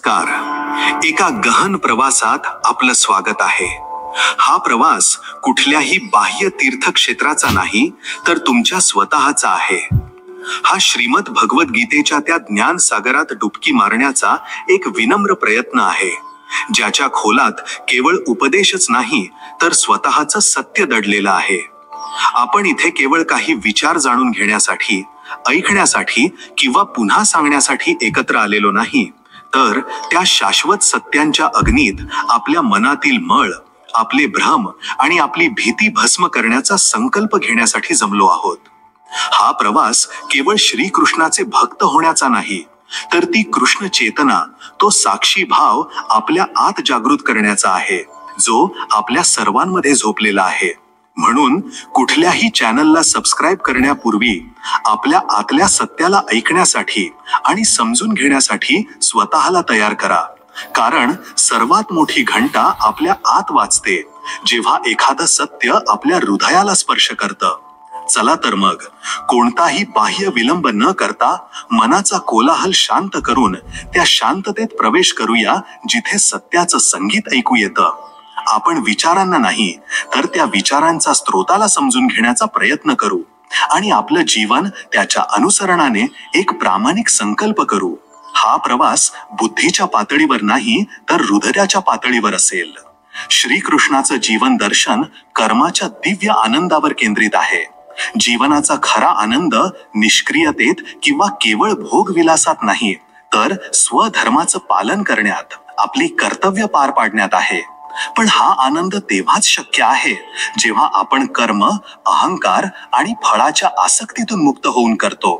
नमस्कार. एका गहन प्रवासात आपलं स्वागत आहे. हा प्रवास कुठल्याही बाह्य तीर्थक्षेत्राचा नाही, तर तुमच्या स्वतःचा आहे. हा श्रीमद भगवद्गीतेच्या त्या ज्ञान सागरात डुबकी मारण्याचा एक विनम्र प्रयत्न आहे, ज्याच्या खोलात केवळ उपदेशच नाही, तर स्वतःचं सत्य दडलेलं आहे. आपण इथे केवळ काही विचार जाणून घेण्यासाठी, ऐकण्यासाठी किंवा पुन्हा सांगण्यासाठी एकत्र आलेलो नाही, तर त्या शाश्वत सत्यांच्या अग्नीत आपल्या मनातील मळ, आपले भ्रम आणि आपली भीती भस्म करण्याचा संकल्प घेण्यासाठी जमलो आहोत. हा प्रवास केवळ श्रीकृष्णाचे भक्त होण्याचा नाही, तर ती कृष्ण चेतना, तो साक्षी भाव आपल्या आत जागृत करण्याचा आहे, जो आपल्या सर्वांमध्ये झोपलेला आहे. म्हणून कुठल्याही चॅनलला सबस्क्राईब करण्यापूर्वी आपल्या आतल्या सत्याला ऐकण्यासाठी आणि समजून घेण्यासाठी स्वतःला तयार करा. कारण सर्वात मोठी घंटा आपल्या आत वाजते, जेव्हा एखादं सत्य आपल्या हृदयाला स्पर्श करतं. चला तर मग, कोणताही बाह्य विलंब न करता मनाचा कोलाहल शांत करून त्या शांततेत प्रवेश करूया, जिथे सत्याचं संगीत ऐकू येतं. आपण विचारांना नाही, तर त्या विचारांचा स्रोताला समजून घेण्याचा प्रयत्न करू आणि आपलं जीवन त्याच्या अनुसरणाने एक प्रामाणिक संकल्प करू. हा प्रवास बुद्धीच्या पातळीवर नाही, तर हृदयाच्या पातळीवर असेल. श्रीकृष्णाचं जीवन दर्शन कर्माच्या दिव्य आनंदावर केंद्रित आहे. जीवनाचा खरा आनंद निष्क्रियतेत किंवा केवळ भोगविलासात नाही, तर स्वधर्माचं पालन करण्यात, आपली कर्तव्य पार पाडण्यात आहे. पण हा आनंद तेव्हाच शक्य आहे, जेव्हा आपण कर्म, अहंकार आणि फळाच्या आसक्तीतून मुक्त होऊन करतो.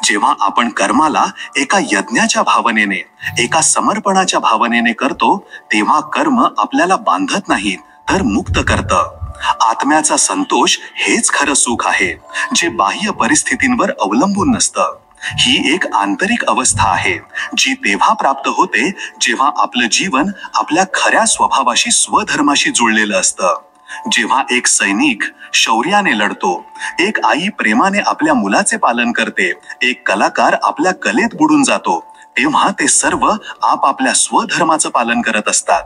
जेव्हा आपण कर्माला एका यज्ञाच्या भावनेने, एका समर्पणाच्या भावनेने करतो, तेव्हा कर्म आपल्याला बांधत नाही, तर मुक्त करतं. आत्म्याचा संतोष हेच खरं सुख आहे, जे बाह्य परिस्थितींवर अवलंबून नसतं. ही एक आंतरिक अवस्था आहे, जी तेव्हा प्राप्त होते जेव्हा आपलं जीवन आपल्या खऱ्या स्वभावाशी, स्वधर्माशी जुळलेलं असतं. जेव्हा एक सैनिक शौर्याने लढतो, एक आई प्रेमाने आपल्या मुलाचे पालन करते, एक कलाकार आपल्या कलेत बुडून जातो, तेव्हा ते सर्व आपापल्या स्वधर्माचं पालन करत असतात.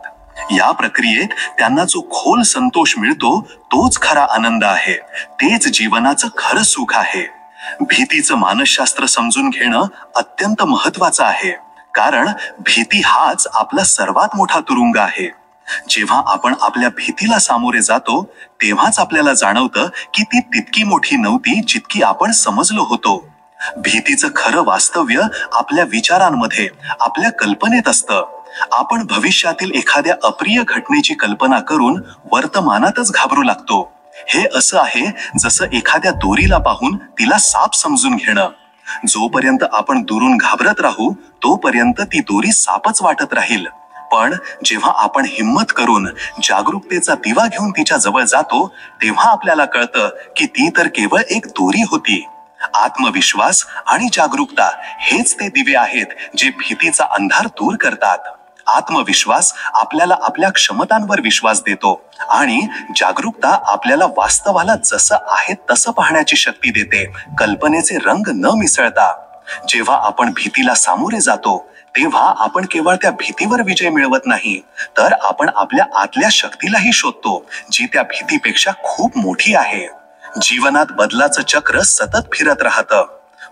या प्रक्रियेत त्यांना जो खोल संतोष मिळतो, तोच खरा आनंद आहे. तेच जीवनाचं खरं सुख आहे. भीतीचं मानसशास्त्र समजून घेणं अत्यंत महत्वाचं आहे, कारण भीती हाच आपला सर्वात मोठा तुरुंग आहे. जेव्हा आपण आपल्या भीतीला सामोरे जातो, तेव्हाच आपल्याला जाणवतं की ती तितकी मोठी नव्हती जितकी आपण समजलो होतो. भीतीचं खरं वास्तव्य आपल्या विचारांमध्ये, आपल्या कल्पनेत असतं. आपण भविष्यातील एखाद्या अप्रिय घटनेची कल्पना करून वर्तमानातच घाबरू लागतो. हे असं आहे जसं एखाद्या दोरीला पाहून तिला साप समजून घेणं. जोपर्यंत आपण दुरून घाबरत राहू, तोपर्यंत ती दोरी सापच वाटत राहील. पण जेव्हा आपण हिम्मत करून जागरूकतेचा दिवा घेऊन तिच्या जवळ जातो, तेव्हा आपल्याला कळतं की ती तर केवळ एक दोरी होती. आत्मविश्वास आणि जागरूकता हेच ते दिवे आहेत, जे भीतीचा अंधार दूर करतात. आत्मविश्वास आपल्याला आपल्या क्षमतांवर विश्वास देतो आणि जागरूकता आपल्याला वास्तवाला जसं आहे तसं पाहण्याची शक्ती देते, कल्पनेचे रंग न मिसळता. जेव्हा आपण भीतीला सामोरे जातो, तेव्हा आपण केवळ त्या भीतीवर विजय मिळवत नाही, तर आपण आपल्या आतल्या शक्तीलाही शोधतो, जी त्या भीतीपेक्षा खूप मोठी आहे. जीवनात बदलाचं चक्र सतत फिरत राहतं.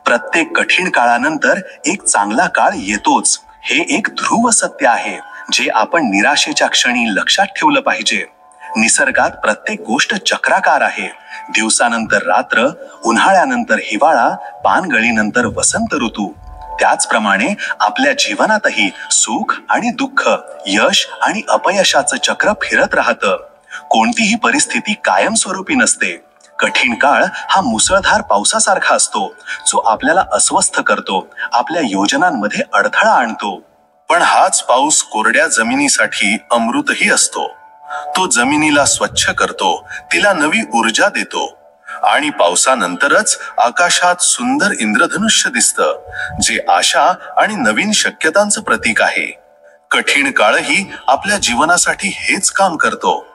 प्रत्येक कठीण काळानंतर एक चांगला काळ येतोच. हे एक ध्रुव सत्य आहे, जे आपण निराशेच्या क्षणी लक्षात ठेवलं पाहिजे. निसर्गात प्रत्येक गोष्ट चक्राकार आहे. दिवसानंतर रात्र, उन्हाळ्यानंतर हिवाळा, पानगळीनंतर वसंत ऋतू. त्याचप्रमाणे आपल्या जीवनातही सुख आणि दुःख, यश आणि अपयशाचं चक्र फिरत राहतं. कोणतीही परिस्थिती कायमस्वरूपी नसते. कठीण काळ हा मुसळधार पावसासारखा असतो, जो आपल्याला अस्वस्थ करतो, आपल्या योजनांमध्ये अडथळा आणतो. पण हाच पाऊस कोरड्या जमिनीसाठी अमृतही असतो. तो जमिनीला स्वच्छ करतो, तिला नवी ऊर्जा देतो आणि पावसानंतरच आकाशात सुंदर इंद्रधनुष्य दिसतं, जे आशा आणि नवीन शक्यतांचं प्रतीक आहे. कठीण काळही आपल्या जीवनासाठी हेच काम करतो.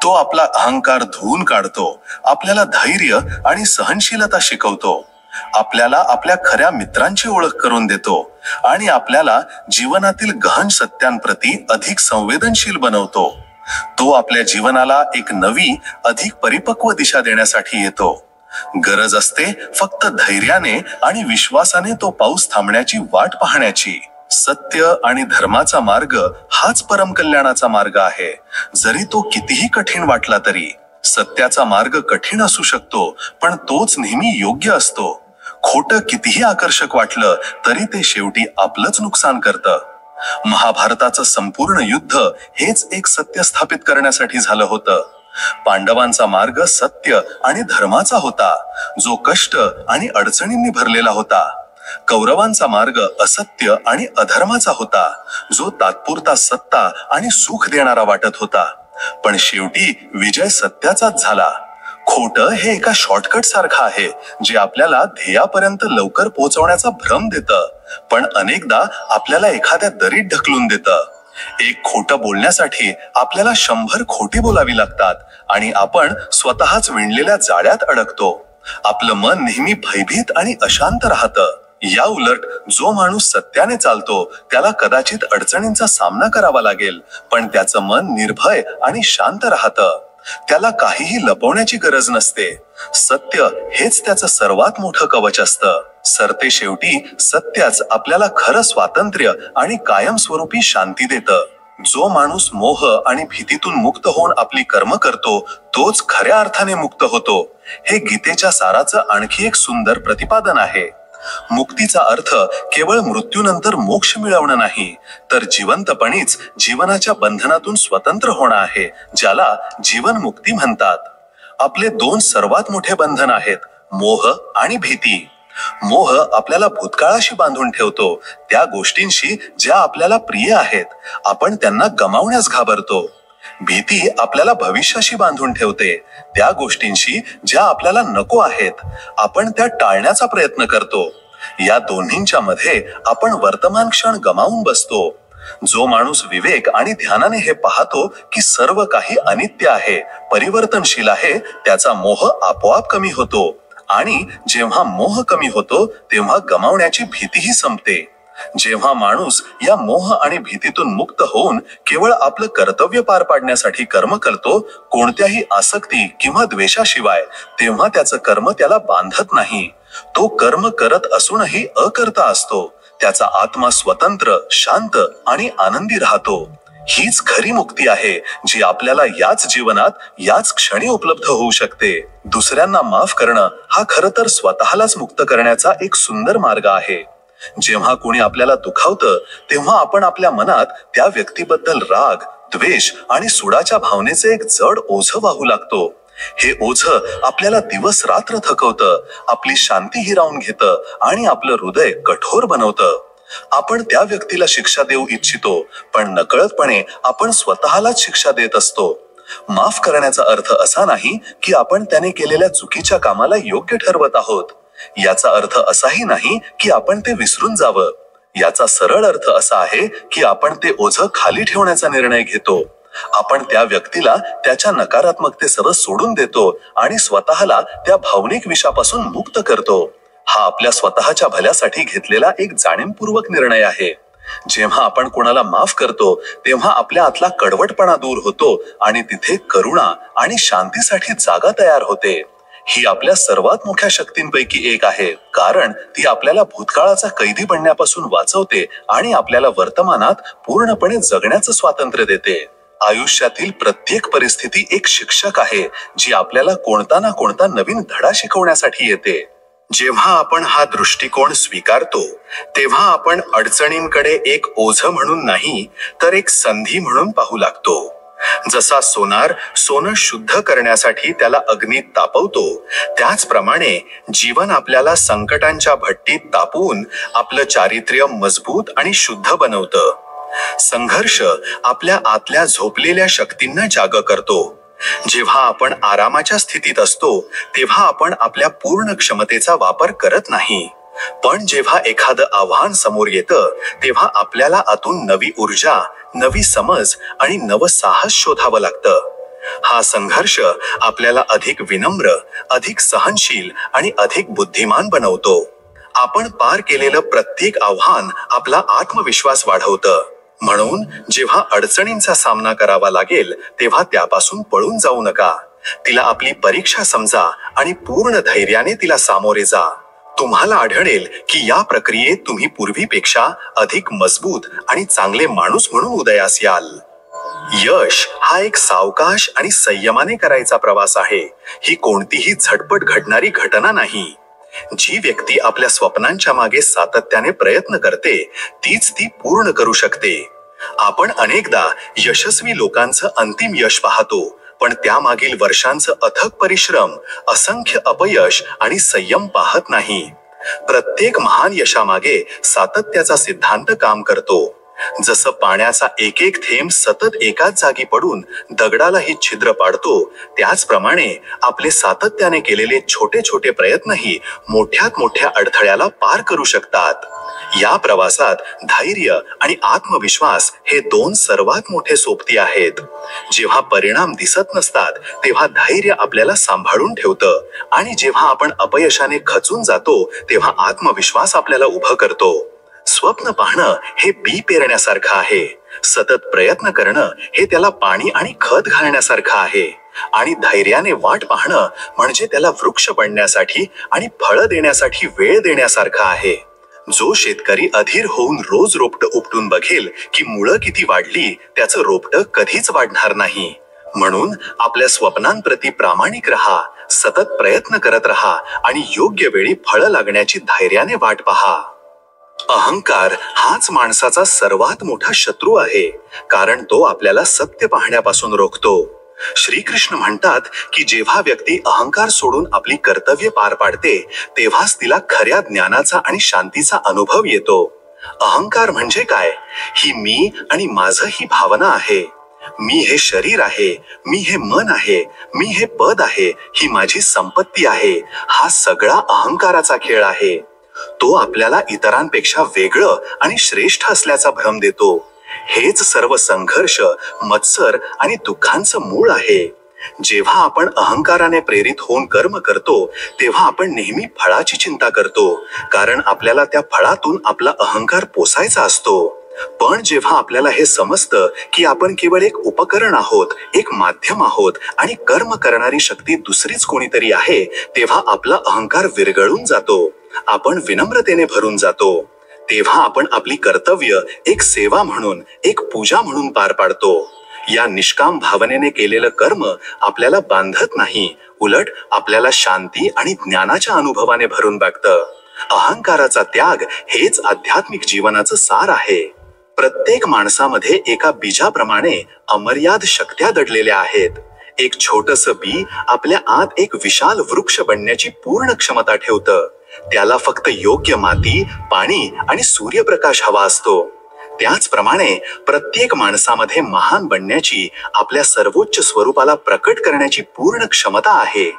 तो आपला अहंकार धुवून काढतो, आपल्याला धैर्य आणि सहनशीलता शिकवतो. आपल्याला आपल्या खऱ्या मित्रांची ओळख करून देतो आणि आपल्याला जीवनातील गहन सत्यांप्रती अधिक संवेदनशील बनवतो. तो आपल्या जीवनाला एक नवी, अधिक परिपक्व दिशा देण्यासाठी येतो. गरज असते फक्त धैर्याने आणि विश्वासाने तो पाऊस थांबण्याची वाट पाहण्याची. सत्य आणि धर्माचा मार्ग हाच परमकल्याणाचा मार्ग आहे. जरी तो कितीही कठीण वाटला तरी. सत्याचा मार्ग कठीण असू शकतो, पण तोच नेहमी योग्य असतो. खोटं कितीही आकर्षक वाटलं तरी ते शेवटी आपलंच नुकसान करतं. महाभारताचं संपूर्ण युद्ध हेच एक सत्य स्थापित करण्यासाठी झालं होतं. पांडवांचा मार्ग सत्य आणि धर्माचा होता, जो कष्ट आणि अडचणींनी भरलेला होता. कौरवांचा मार्ग असत्य आणि अधर्माचा होता, जो तात्पुरता सत्ता आणि सुख देणारा वाटत होता. पण शेवटी विजय सत्याचाच झाला. खोटं हे एका शॉर्टकट सारखं आहे, जे आपल्याला ध्येयापर्यंत लवकर पोहोचवण्याचा भ्रम देतं, पण अनेकदा आपल्याला एखाद्या दरीत ढकलून देतं. एक खोटं बोलण्यासाठी आपल्याला 100 खोटी बोलावी लागतात आणि आपण स्वतःच विणलेल्या जाळ्यात अडकतो. आपलं मन नेहमी भयभीत आणि अशांत राहतं. या उलट जो माणूस सत्याने चालतो त्याला कदाचित अडचणींचा सामना करावा लागेल, पण त्याचं मन निर्भय आणि शांत राहतं. त्याला काहीही लपवण्याची गरज नसते. सत्य हेच त्याचं सर्वात मोठं कवच असतं. सरते शेवटी सत्याच आपल्याला खरं स्वातंत्र्य आणि कायमस्वरूपी शांती देतं. जो माणूस मोह आणि भीतीतून मुक्त होऊन आपली कर्म करतो तोच खऱ्या अर्थाने मुक्त होतो. हे गीतेच्या साराचं आणखी एक सुंदर प्रतिपादन आहे. मुक्तीचा अर्थ केवळ मृत्यूनंतर मोक्ष मिळवणं नाही, तर जिवंतपणीच जीवनाच्या बंधनातून स्वतंत्र होणं आहे, ज्याला जीवनमुक्ती म्हणतात. आपले 2 सर्वात मोठे बंधन आहेत, मोह आणि भीती. मोह आपल्याला भूतकाळाशी बांधून ठेवतो, त्या गोष्टींशी ज्या आपल्याला प्रिय आहेत. आपण त्यांना गमावण्यास घाबरतो. भीती आपल्याला भविष्याशी बांधून ठेवते, त्या गोष्टींशी ज्या आपल्याला नको आहेत. आपण त्या टाळण्याचा प्रयत्न करतो. या दोन्हींच्या मध्ये आपण वर्तमान क्षण गमावून बसतो. जो माणूस विवेक आणि ध्यानाने हे पाहतो की सर्व काही अनित्य आहे, परिवर्तनशील आहे, त्याचा मोह आपोआप कमी होतो. आणि जेव्हा मोह कमी होतो तेव्हा गमावण्याची भीतीही संपते. जेव्हा माणूस या मोह आणि भीतीतून मुक्त होऊन केवळ आपलं कर्तव्य पार पाडण्यासाठी कर्म करतो, कोणत्याही आसक्ती किंवा द्वेषाशिवाय, तेव्हा त्याचं कर्म त्याला बांधत नाही. तो कर्म करत असूनही अकर्ता असतो. त्याचा आत्मा स्वतंत्र, शांत आणि आनंदी राहतो. हीच खरी मुक्ती आहे, जी आपल्याला याच जीवनात, याच क्षणी उपलब्ध होऊ शकते. दुसऱ्यांना माफ करणं हा खरं तर स्वतःलाच मुक्त करण्याचा एक सुंदर मार्ग आहे. जेव्हा कोणी आपल्याला दुखावतं तेव्हा आपण आपल्या मनात त्या व्यक्तीबद्दल राग, द्वेष आणि सुडाच्या भावनेचे एक जड ओझं वाहू लागतो. हे ओझं आपल्याला दिवस रात्र थकवतं, आपली शांती हिरावून घेतं आणि आपलं हृदय कठोर बनवतं. आपण त्या व्यक्तीला शिक्षा देऊ इच्छितो, पण नकळतपणे आपण स्वतःलाच शिक्षा देत असतो. माफ करण्याचा अर्थ असा नाही की आपण त्याने केलेल्या चुकीच्या कामाला योग्य ठरवत आहोत. याचा अर्थ असाही नाही की आपण ते विसरून जावं. याचा सरळ अर्थ असा आहे की आपण ते ओझं खाली ठेवण्याचा निर्णय घेतो. आपण त्या व्यक्तीला त्याच्या नकारात्मकतेसह सोडून देतो आणि स्वतःला त्या भावनिक विषापासून मुक्त करतो. हा आपल्या स्वतःच्या भल्यासाठी घेतलेला एक जाणीवपूर्वक निर्णय आहे. जेव्हा आपण कोणाला माफ करतो तेव्हा आपल्या आतला कडवटपणा दूर होतो आणि तिथे करुणा आणि शांतीसाठी जागा तयार होते. ही आपल्या सर्वात मोठ्या शक्तींपैकी एक आहे, कारण ती आपल्याला भूतकाळाचा कैदी बनण्यापासून वाचवते आणि आपल्याला वर्तमानात पूर्णपणे जगण्याचं स्वातंत्र्य देते. आयुष्यातील प्रत्येक परिस्थिती एक शिक्षक आहे, जी आपल्याला कोणता ना कोणता नवीन धडा शिकवण्यासाठी येते. जेव्हा आपण हा दृष्टिकोन स्वीकारतो तेव्हा आपण अडचणींकडे एक ओझं म्हणून नाही, तर एक संधी म्हणून पाहू लागतो. जसा सोनार सोनं शुद्ध करण्यासाठी त्याला अग्नीत तापवतो, त्याचप्रमाणे जीवन आपल्याला संकटांच्या भट्टीत तापवून आपलं चारित्र्य मजबूत आणि शुद्ध बनवतं. संघर्ष आपल्या आतल्या झोपलेल्या शक्तींना जाग करतो. जेव्हा आपण आरामाच्या स्थितीत असतो तेव्हा आपण आपल्या पूर्ण क्षमतेचा वापर करत नाही, पण जेव्हा एखादं आव्हान समोर येतं तेव्हा आपल्याला आतून नवी ऊर्जा, नवी समज आणि नवं साहस शोधावं लागतं. हा संघर्ष आपल्याला अधिक विनम्र, अधिक सहनशील आणि अधिक बुद्धिमान बनवतो. आपण पार केलेलं प्रत्येक आव्हान आपला आत्मविश्वास वाढवतं. म्हणून जेव्हा अडचणींचा सामना करावा लागेल तेव्हा त्यापासून पळून जाऊ नका. तिला आपली परीक्षा समजा आणि पूर्ण धैर्याने तिला सामोरे जा. तुम्हाला आढळेल की या प्रक्रियेत तुम्ही पूर्वीपेक्षा अधिक मजबूत आणि चांगले माणूस म्हणून उदयास याल. यश हा एक सावकाश आणि संयमाने करायचा प्रवास आहे. ही कोणतीही झटपट घडणारी घटना नाही. जी व्यक्ती आपल्या स्वप्नांच्या मागे सातत्याने प्रयत्न करते तीच ती पूर्ण करू शकते. आपण अनेकदा यशस्वी लोकांचं अंतिम यश पाहतो, पण त्यामागील वर्षांचं अथक परिश्रम, असंख्य अपयश आणि संयम पाहत नाही. प्रत्येक महान यशामागे सातत्याचा सिद्धांत काम करतो. जसं पाण्याचा एक एक थेंब सतत एकाच जागी पडून दगडालाही छिद्र पाडतो, त्याचप्रमाणे आपले सातत्याने केलेले छोटे छोटे प्रयत्नही मोठ्यात मोठ्या अडथळ्याला पार करू शकतात. या प्रवासात धैर्य आणि आत्मविश्वास हे दोन सर्वात मोठे सोबती आहेत. जेव्हा परिणाम दिसत नसतात तेव्हा धैर्य आपल्याला सांभाळून ठेवतं, आणि जेव्हा आपण अपयशाने खचून जातो तेव्हा आत्मविश्वास आपल्याला उभं करतो. स्वप्न पाहणं हे बी पेरण्यासारखं आहे. सतत प्रयत्न करणं हे त्याला पाणी आणि खत घालण्यासारखं आहे. आणि धैर्याने वाट पाहणं म्हणजे त्याला वृक्ष बनण्यासाठी आणि फळं देण्यासाठी वेळ देण्यासारखं आहे. जो शेतकरी अधीर होऊन रोज रोपटं उपटून बघेल की मुळं किती वाढली, त्याचं रोपटं कधीच वाढणार नाही. म्हणून आपल्या स्वप्नांप्रती प्रामाणिक राहा, सतत प्रयत्न करत राहा आणि योग्य वेळी फळं लागण्याची धैर्याने वाट पहा. अहंकार हाच माणसाचा सर्वात मोठा शत्रू आहे, कारण तो आपल्याला सत्य पाहण्यापासून रोखतो. श्रीकृष्ण म्हणतात की जेव्हा व्यक्ती अहंकार सोडून आपली कर्तव्ये पार पाडते तेव्हाच तिला खऱ्या ज्ञानाचा आणि शांतीचा अनुभव येतो. अहंकार म्हणजे काय? ही मी आणि माझं ही भावना आहे. मी हे शरीर आहे, मी हे मन आहे, मी हे पद आहे, ही माझी संपत्ती आहे. हा सगळा अहंकाराचा खेळ आहे. तो आपल्याला इतरांपेक्षा वेगळं आणि श्रेष्ठ असल्याचा भ्रम देतो. हेच सर्व संघर्ष, मत्सर आणि दुःखांचं मूळ आहे. जेव्हा आपण अहंकाराने प्रेरित होऊन कर्म करतो तेव्हा आपण नेहमी फळाची चिंता करतो, कारण आपल्याला त्या फळातून आपला अहंकार पोसायचा असतो. पण जेव्हा आपल्याला हे समजतं की आपण केवळ एक उपकरण आहोत, एक माध्यम आहोत आणि कर्म करणारी शक्ती दुसरीच कोणीतरी आहे, तेव्हा आपला अहंकार विरघळून जातो. आपण विनम्रतेने भरून जातो. तेव्हा आपण आपली कर्तव्य एक सेवा म्हणून, एक पूजा म्हणून पार पाडतो. या निष्काम भावनेने केलेलं कर्म आपल्याला बांधत नाही, उलट आपल्याला शांती आणि ज्ञानाच्या अनुभवाने भरून टाकतं. अहंकाराचा त्याग हेच आध्यात्मिक जीवनाचं सार आहे. प्रत्येक माणसामध्ये एका बीजाप्रमाणे अमर्याद शक्त्या दडलेल्या आहेत. एक छोटंसं बी आपल्या आत एक विशाल वृक्ष बनण्याची पूर्ण क्षमता ठेवतं. त्याला फक्त योग्य माती, पाणी आणि सूर्यप्रकाश हवा असतो. त्याचप्रमाणे प्रत्येक माणसामध्ये महान बनण्याची, आपल्या सर्वोच्च स्वरूपाला प्रकट करण्याची पूर्ण क्षमता आहे.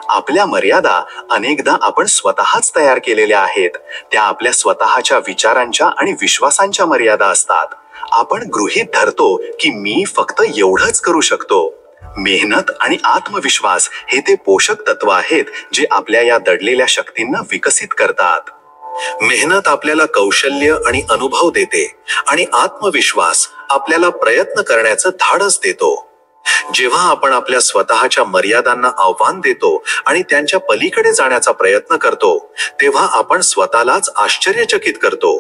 आपल्या मर्यादा अनेकदा आपण स्वतःच तयार केलेल्या आहेत. त्या आपल्या स्वतःच्या विचारांच्या आणि विश्वासांच्या मर्यादा असतात. आपण गृहीत धरतो की मी फक्त एवढंच करू शकतो. मेहनत आणि आत्मविश्वास हे ते पोषक तत्व आहेत जे आपल्या या दडलेल्या शक्तींना विकसित करतात. मेहनत आपल्याला कौशल्य आणि अनुभव देते आणि आत्मविश्वास आपल्याला प्रयत्न करण्याचं धाडस देतो. जेव्हा आपण आपल्या स्वतःच्या मर्यादांना आव्हान देतो आणि त्यांच्या पलीकडे जाण्याचा प्रयत्न करतो तेव्हा आपण स्वतःलाच आश्चर्यचकित करतो.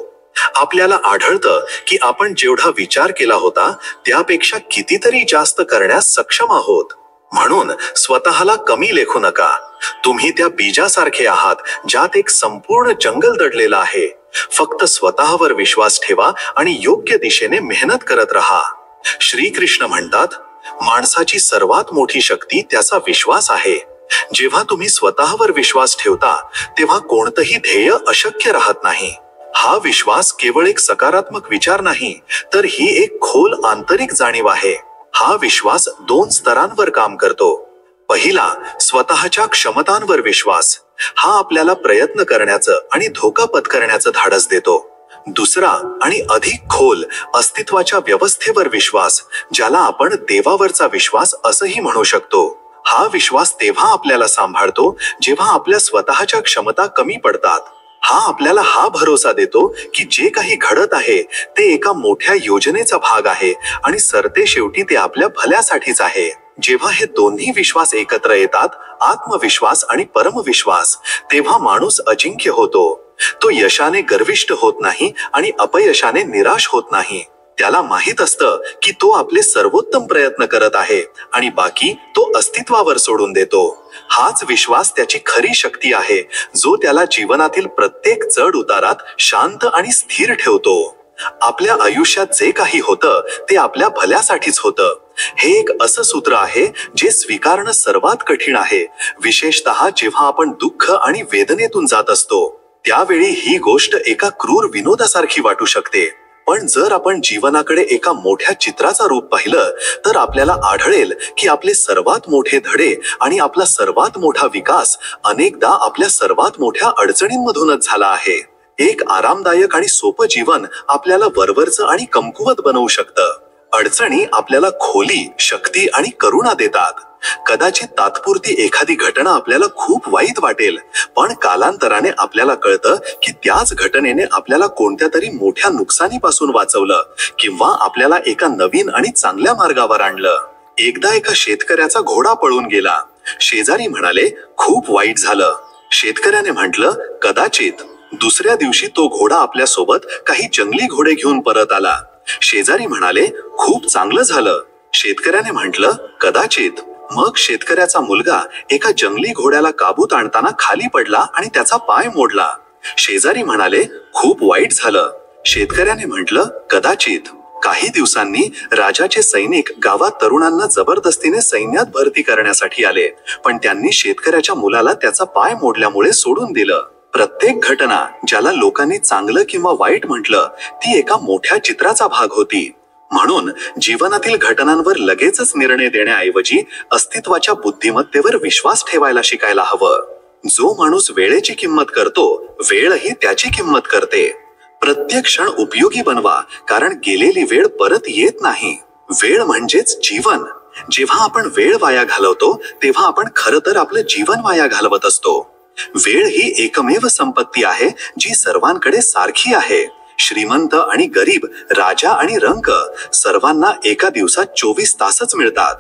आपल्याला आढळतं की आपण जेवढा विचार केला होता त्यापेक्षा कितीतरी जास्त करण्यास सक्षम आहोत. म्हणून स्वतःला कमी लेखू नका. तुम्ही त्या बीजासारखे आहात ज्यात एक संपूर्ण जंगल दडलेलं आहे. फक्त स्वतःवर विश्वास ठेवा आणि योग्य दिशेने मेहनत करत राहा. श्रीकृष्ण म्हणतात, माणसाची सर्वात मोठी शक्ती त्याचा विश्वास आहे. जेव्हा तुम्ही स्वतःवर विश्वास ठेवता तेव्हा कोणतंही ध्येय अशक्य राहत नाही. हा विश्वास केवळ एक सकारात्मक विचार नाही, तर ही एक खोल आंतरिक जाणीव आहे. हा विश्वास 2 स्तरांवर काम करतो. पहिला, स्वतःच्या क्षमतांवर विश्वास. हा आपल्याला प्रयत्न करण्याचं आणि धोका पत्करण्याचं धाडस देतो. दुसरा आणि अधिक खोल अस्तित्वाच्या व्यवस्थेवर विश्वास, ज्याला आपण देवावरचा विश्वास असंही म्हणू शकतो. हा विश्वास तेव्हा आपल्याला सांभाळतो जेव्हा आपल्या स्वतःच्या क्षमता कमी पडतात. हा आपल्याला हा भरोसा देतो की जे काही घडत आहे ते एका मोठ्या योजनेचा भाग आहे आणि सरते शेवटी ते आपल्या भल्यासाठीच आहे. जेव्हा हे दोन्ही विश्वास एकत्र येतात, आत्मविश्वास आणि परमविश्वास, तेव्हा माणूस अजिंक्य होतो. तो यशाने गर्विष्ठ होत नाही आणि अपयशाने निराश होत नाही. त्याला माहित असतं की तो आपले सर्वोत्तम प्रयत्न करत आहे आणि बाकी तो अस्तित्वावर सोडून देतो. हाच विश्वास त्याची खरी शक्ती आहे, जो त्याला जीवनातील प्रत्येक चढ उतारात शांत आणि स्थिर ठेवतो. आपल्या आयुष्यात जे काही होतं ते आपल्या भल्यासाठीच होतं. हे एक असं सूत्र आहे जे स्वीकारणं सर्वात कठीण आहे, विशेषतः जेव्हा आपण दुःख आणि वेदनेतून जात असतो. त्यावेळी ही गोष्ट एका क्रूर विनोदासारखी वाटू शकते. पण जर आपण जीवनाकडे एका मोठ्या चित्राचा रूप पाहिलं तर आपल्याला आढळेल की आपले सर्वात मोठे धडे आणि आपला सर्वात मोठा विकास अनेकदा आपल्या सर्वात मोठ्या अडचणींमधूनच झाला आहे. एक आरामदायक आणि सोपं जीवन आपल्याला वरवरचं आणि कमकुवत बनवू शकतं. अडचणी आपल्याला खोली, शक्ती आणि करुणा देतात. कदाचित तात्पुरती एखादी घटना आपल्याला खूप वाईट वाटेल, पण कालांतराने आपल्याला कळतं की त्याच घटनेने आपल्याला कोणत्या तरी मोठ्या नुकसानीपासून वाचवलं किंवा आपल्याला एका नवीन आणि चांगल्या मार्गावर आणलं. एकदा एका शेतकऱ्याचा घोडा पळून गेला. शेजारी म्हणाले, खूप वाईट झालं. शेतकऱ्याने म्हटलं, कदाचित. दुसऱ्या दिवशी तो घोडा आपल्यासोबत काही जंगली घोडे घेऊन परत आला. शेजारी म्हणाले, खूप चांगलं झालं. शेतकऱ्याने म्हटलं, कदाचित. मग शेतकऱ्याचा मुलगा एका जंगली घोड्याला काबूत आणताना खाली पडला आणि त्याचा पाय मोडला. शेजारी म्हणाले, खूप वाईट झालं. शेतकऱ्याने म्हटलं, कदाचित. काही दिवसांनी राजाचे सैनिक गावात तरुणांना जबरदस्तीने सैन्यात भरती करण्यासाठी आले, पण त्यांनी शेतकऱ्याच्या मुलाला त्याचा पाय मोडल्यामुळे सोडून दिलं. प्रत्येक घटना, ज्याला लोकांनी चांगलं किंवा वाईट म्हटलं, ती एका मोठ्या चित्राचा भाग होती. म्हणून जीवनातील घटनांवर लगेचच निर्णय देण्याऐवजी अस्तित्वाच्या बुद्धिमत्तेवर विश्वास ठेवायला शिकायला हवं. जो माणूस वेळेची किंमत करतो, वेळही त्याची किंमत करते. प्रत्येक क्षण उपयोगी बनवा, कारण गेलेली वेळ परत येत नाही. वेळ म्हणजेच जीवन. जेव्हा आपण वेळ वाया घालवतो तेव्हा आपण खरं तर आपलं जीवन वाया घालवत असतो. वेळ ही एकमेव संपत्ती आहे जी सर्वांकडे सारखी आहे. श्रीमंत आणि गरीब, राजा आणि रंक, सर्वांना एका दिवसात 24 तासच मिळतात.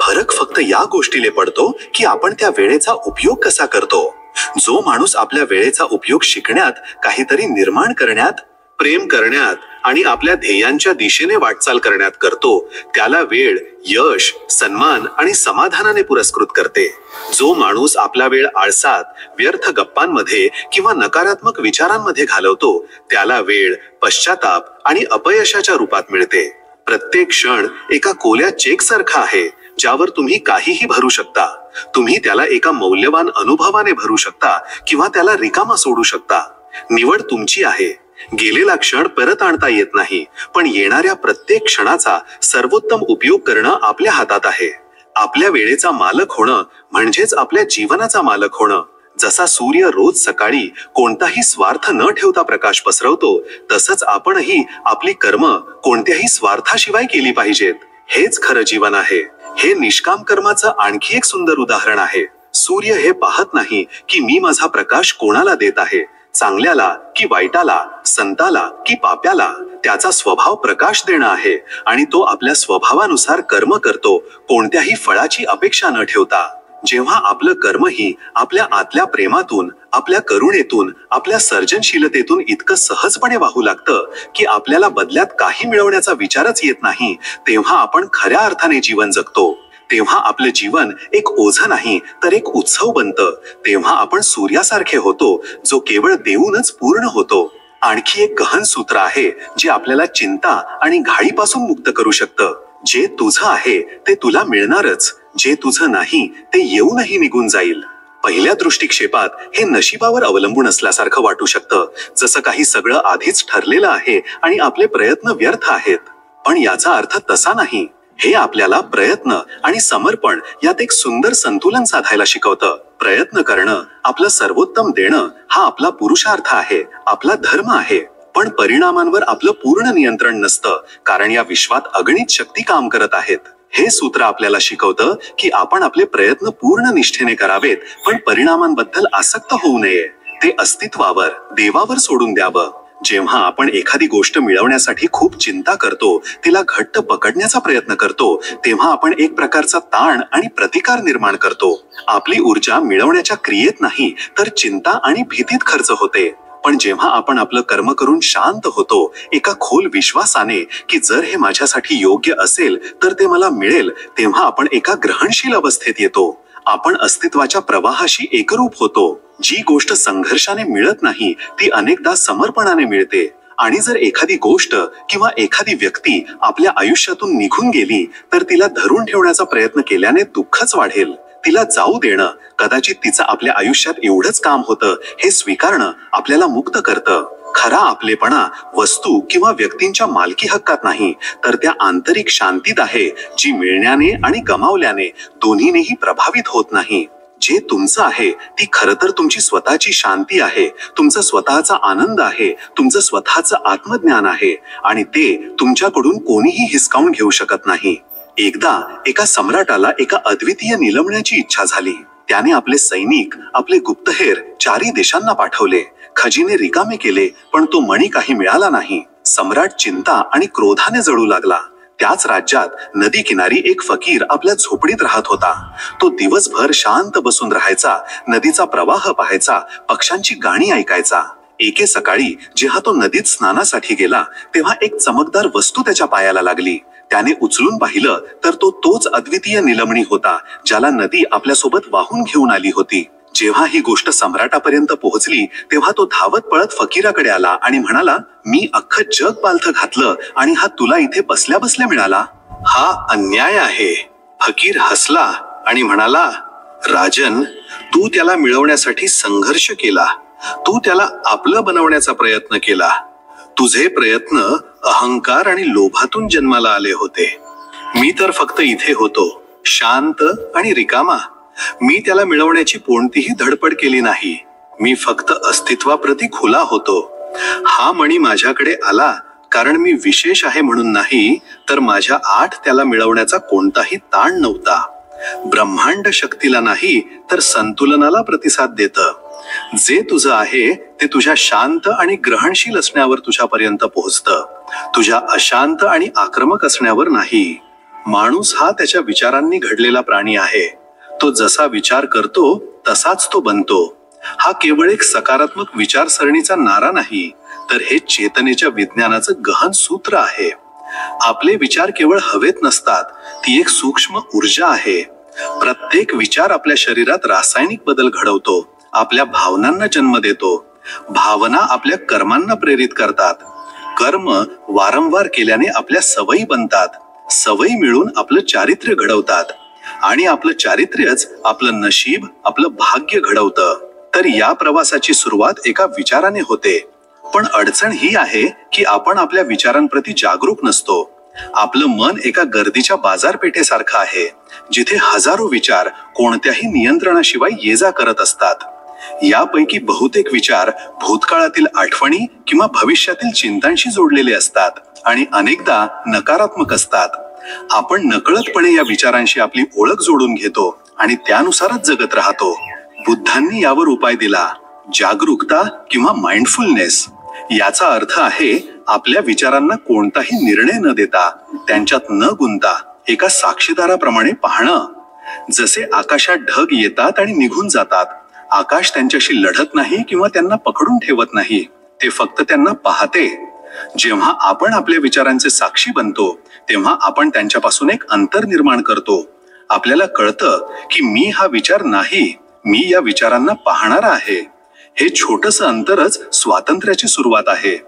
फरक फक्त या गोष्टीले पडतो की आपण त्या वेळेचा उपयोग कसा करतो. जो माणूस आपल्या वेळेचा उपयोग शिकण्यात, काहीतरी निर्माण करण्यात, प्रेम करण्यात आणि आपल्या ध्येयांच्या दिशेने वाटचाल करण्यात करतो, त्याला वेळ यश, सन्मान आणि समाधानाने पुरस्कृत करते. जो माणूस आपला वेळ आळसात, व्यर्थ गप्पांमध्ये किंवा नकारात्मक विचारांमध्ये घालवतो, त्याला वेळ पश्चाताप आणि अपयशाच्या रूपात मिळते. प्रत्येक क्षण एका कोल्या चेक सारखा आहे, ज्यावर तुम्ही काहीही भरू शकता. तुम्ही त्याला एका मौल्यवान अनुभवाने भरू शकता किंवा त्याला रिकामा सोडू शकता. निवड तुमची आहे. गेलेला क्षण परत आणता येत नाही, पण येणाऱ्या प्रत्येक क्षणाचा सर्वोत्तम उपयोग करणं आपल्या हातात आहे. आपल्या वेळेचा मालक होणं म्हणजेच आपल्या जीवनाचा मालक होणं. जसा सूर्य रोज सकाळी कोणताही स्वार्थ न ठेवता प्रकाश पसरवतो, तसंच आपणही आपली कर्म कोणत्याही स्वार्थाशिवाय केली पाहिजेत. हेच खरं जीवन आहे. हे निष्काम कर्माचं आणखी एक सुंदर उदाहरण आहे. सूर्य हे पाहत नाही की मी माझा प्रकाश कोणाला देत आहे, चांगल्याला की वाईटाला, संताला की पाप्याला. त्याचा स्वभाव प्रकाश देणं आहे आणि तो आपल्या स्वभावानुसार कर्म करतो, कोणत्याही फळाची अपेक्षा न ठेवता. जेव्हा आपलं कर्मही आपल्या आतल्या प्रेमातून, आपल्या करुणेतून, आपल्या सर्जनशीलतेतून इतकं सहजपणे वाहू लागतं की आपल्याला बदल्यात काही मिळवण्याचा विचारच येत नाही, तेव्हा आपण खऱ्या अर्थाने जीवन जगतो. तेव्हा आपलं जीवन एक ओझं नाही तर एक उत्सव बनतं. तेव्हा आपण सूर्यासारखे होतो, जो केवळ देऊनच पूर्ण होतो. आणखी एक गहन सूत्र आहे जे आपल्याला चिंता आणि घाईपासून मुक्त करू शकतं. जे तुझं आहे ते तुला मिळणारच, जे तुझं नाही ते येऊनही निघून जाईल. पहिल्या दृष्टिक्षेपात हे नशिबावर अवलंबून असल्यासारखं वाटू शकतं, जसं काही सगळं आधीच ठरलेलं आहे आणि आपले प्रयत्न व्यर्थ आहेत. पण याचा अर्थ तसा नाही. हे आपल्याला प्रयत्न आणि समर्पण यात एक सुंदर संतुलन साधायला शिकवतं. प्रयत्न करणं, आपलं सर्वोत्तम देणं हा आपला पुरुषार्थ आहे, आपला धर्म आहे. पण परिणामांवर आपलं पूर्ण नियंत्रण नसतं, कारण या विश्वात अगणित शक्ती काम करत आहेत. हे सूत्र आपल्याला शिकवतं की आपण आपले प्रयत्न पूर्ण निष्ठेने करावेत, पण परिणामांबद्दल आसक्त होऊ नये. ते अस्तित्वावर, देवावर सोडून द्यावं. जेव्हा आपण एखादी गोष्ट मिळवण्यासाठी खूप चिंता करतो, तिला घट्ट पकडण्याचा प्रयत्न करतो, तेव्हा आपण एक प्रकारचा ताण आणि प्रतिकार निर्माण करतो. आपली ऊर्जा मिळवण्याच्या क्रियेत नाही, तर चिंता आणि भीतीत खर्च होते. पण जेव्हा आपण आपलं कर्म करून शांत होतो, एका खोल विश्वासाने की जर हे माझ्यासाठी योग्य असेल तर ते मला मिळेल, तेव्हा आपण एका ग्रहणशील अवस्थेत येतो. आपण अस्तित्वाच्या प्रवाहाशी एकरूप होतो. जी गोष्ट संघर्षाने मिळत नाही, ती अनेकदा समर्पणाने मिळते. आणि जर एखादी गोष्ट किंवा एखादी व्यक्ती आपल्या आयुष्यातून निघून गेली, तर तिला धरून ठेवण्याचा प्रयत्न केल्याने दुःखच वाढेल. तिला जाऊ देणं, कदाचित तिचं आपल्या आयुष्यात एवढंच काम होतं हे स्वीकारणं आपल्याला मुक्त करतं. खरा आपलेपणा वस्तू किंवा व्यक्तींच्या मालकी हक्कात नाही, तर त्या आंतरिक शांतीत आहे, जी मिळण्याने आणि गमावल्याने दोन्हीनेही प्रभावित होत नाही. जे तुमचं आहे ती खरं तर तुमची स्वतःची शांती आहे, तुमचा स्वतःचा आनंद आहे, तुमचं स्वतःचं आत्मज्ञान आहे, आणि ते तुमच्याकडून कोणीही हिसकावून घेऊ शकत नाही. एकदा एका सम्राटाला एका अद्वितीय निलंबण्याची इच्छा झाली. त्याने आपले सैनिक, आपले गुप्तहेर चारी देशांना पाठवले. खजिने रिकामे केले, पण तो मणी काही मिळाला नाही. सम्राट चिंता आणि क्रोधाने जळू लागला. त्याच राज्यात नदी किनारी एक फकीर आपल्या झोपडीत राहत होता. तो दिवसभर शांत बसून राहायचा, नदीचा प्रवाह पाहायचा, पक्ष्यांची गाणी ऐकायचा. एके सकाळी जेव्हा तो नदीत स्नानासाठी गेला, तेव्हा एक चमकदार वस्तू त्याच्या पायाला लागली. त्याने उचलून पाहिलं तर तो तोच अद्वितीय निलंबणी होता, ज्याला नदी आपल्यासोबत वाहून घेऊन आली होती. जेव्हा ही गोष्ट सम्राटापर्यंत पोहोचली, तेव्हा तो धावत पळत फकीराकडे आला आणि म्हणाला, मी अख्खं जग पालथं घातलं आणि हा तुला इथे बसल्या बसल्या मिळाला. हा अन्याय आहे. फकीर हसला आणि म्हणाला, राजन, तू त्याला मिळवण्यासाठी संघर्ष केला. तू त्याला आपलं बनवण्याचा प्रयत्न केला. तुझे प्रयत्न अहंकार आणि लोभातून जन्माला आले होते. मी तर फक्त इथे होतो, शांत आणि रिकामा. मी त्याला मिळवण्याची कोणतीही धडपड केली नाही. मी फक्त अस्तित्वाप्रती खुला होतो. हा मणी माझ्याकडे आला कारण मी विशेष आहे म्हणून नाही, तर माझ्या आत त्याला मिळवण्याचा कोणताही ताण नव्हता. ब्रह्मांड शक्तीला नाही, तर संतुलनाला प्रतिसाद देतं. जे तुझं आहे ते तुझ्या शांत आणि ग्रहणशील असण्यावर तुझ्यापर्यंत पोहोचतं, तुझ्या अशांत आणि आक्रमक असण्यावर नाही. माणूस हा त्याच्या विचारांनी घडलेला प्राणी आहे. तो जसा विचार करतो तसाच तो बनतो. हा केवळ एक सकारात्मक विचारसरणीचा नारा नाही, तर हे चेतनेच्या विज्ञानाचं गहन सूत्र आहे. आपले विचार केवळ हवेत नसतात, ती एक सूक्ष्म ऊर्जा आहे. प्रत्येक विचार आपल्या शरीरात रासायनिक बदल घडवतो, आपल्या भावनांना जन्म देतो. भावना आपल्या कर्मांना प्रेरित करतात. कर्म वारंवार केल्याने आपल्या सवयी बनतात. सवयी मिळून आपलं चारित्र्य घडवतात, आणि आपलं चारित्र्यच आपलं नशीब, आपलं भाग्य घडवतं. तर या प्रवासाची सुरुवात एका विचाराने होते. पण अडचण ही आहे की आपण आपल्या विचारांप्रती जागरूक नसतो. आपलं मन एका गर्दीच्या बाजारपेठेसारखं आहे, जिथे हजारो विचार कोणत्याही नियंत्रणाशिवाय ये-जा करत असतात. यापैकी बहुतेक विचार भूतकाळातील आठवणी किंवा भविष्यातील चिंतांशी जोडलेले असतात, आणि अनेकदा नकारात्मक असतात. आपण नकळतपणे या विचारांशी आपली ओळख जोडून घेतो आणि त्यानुसारच जगत राहतो. बुद्धांनी यावर उपाय दिला, जागरूकता किंवा माइंडफुलनेस. याचा अर्थ आहे आपल्या विचारांना कोणताही निर्णय न देता, त्यांच्यात न गुंता एका साक्षीदाराप्रमाणे पाहणं. जसे आकाशात ढग येतात आणि निघून जातात, आकाश त्यांच्याशी लढत नाही किंवा त्यांना पकडून ठेवत नाही, ते फक्त त्यांना पाहते. जेव्हा आपण आपल्या विचारांचे साक्षी बनतो, तेव्हा आपण त्यांच्यापासून एक अंतर निर्माण करतो. आपल्याला कळतं की मी हा विचार नाही, मी या विचारांना पाहणारा आहे. हे छोटंसं अंतरच स्वातंत्र्याची सुरुवात आहे.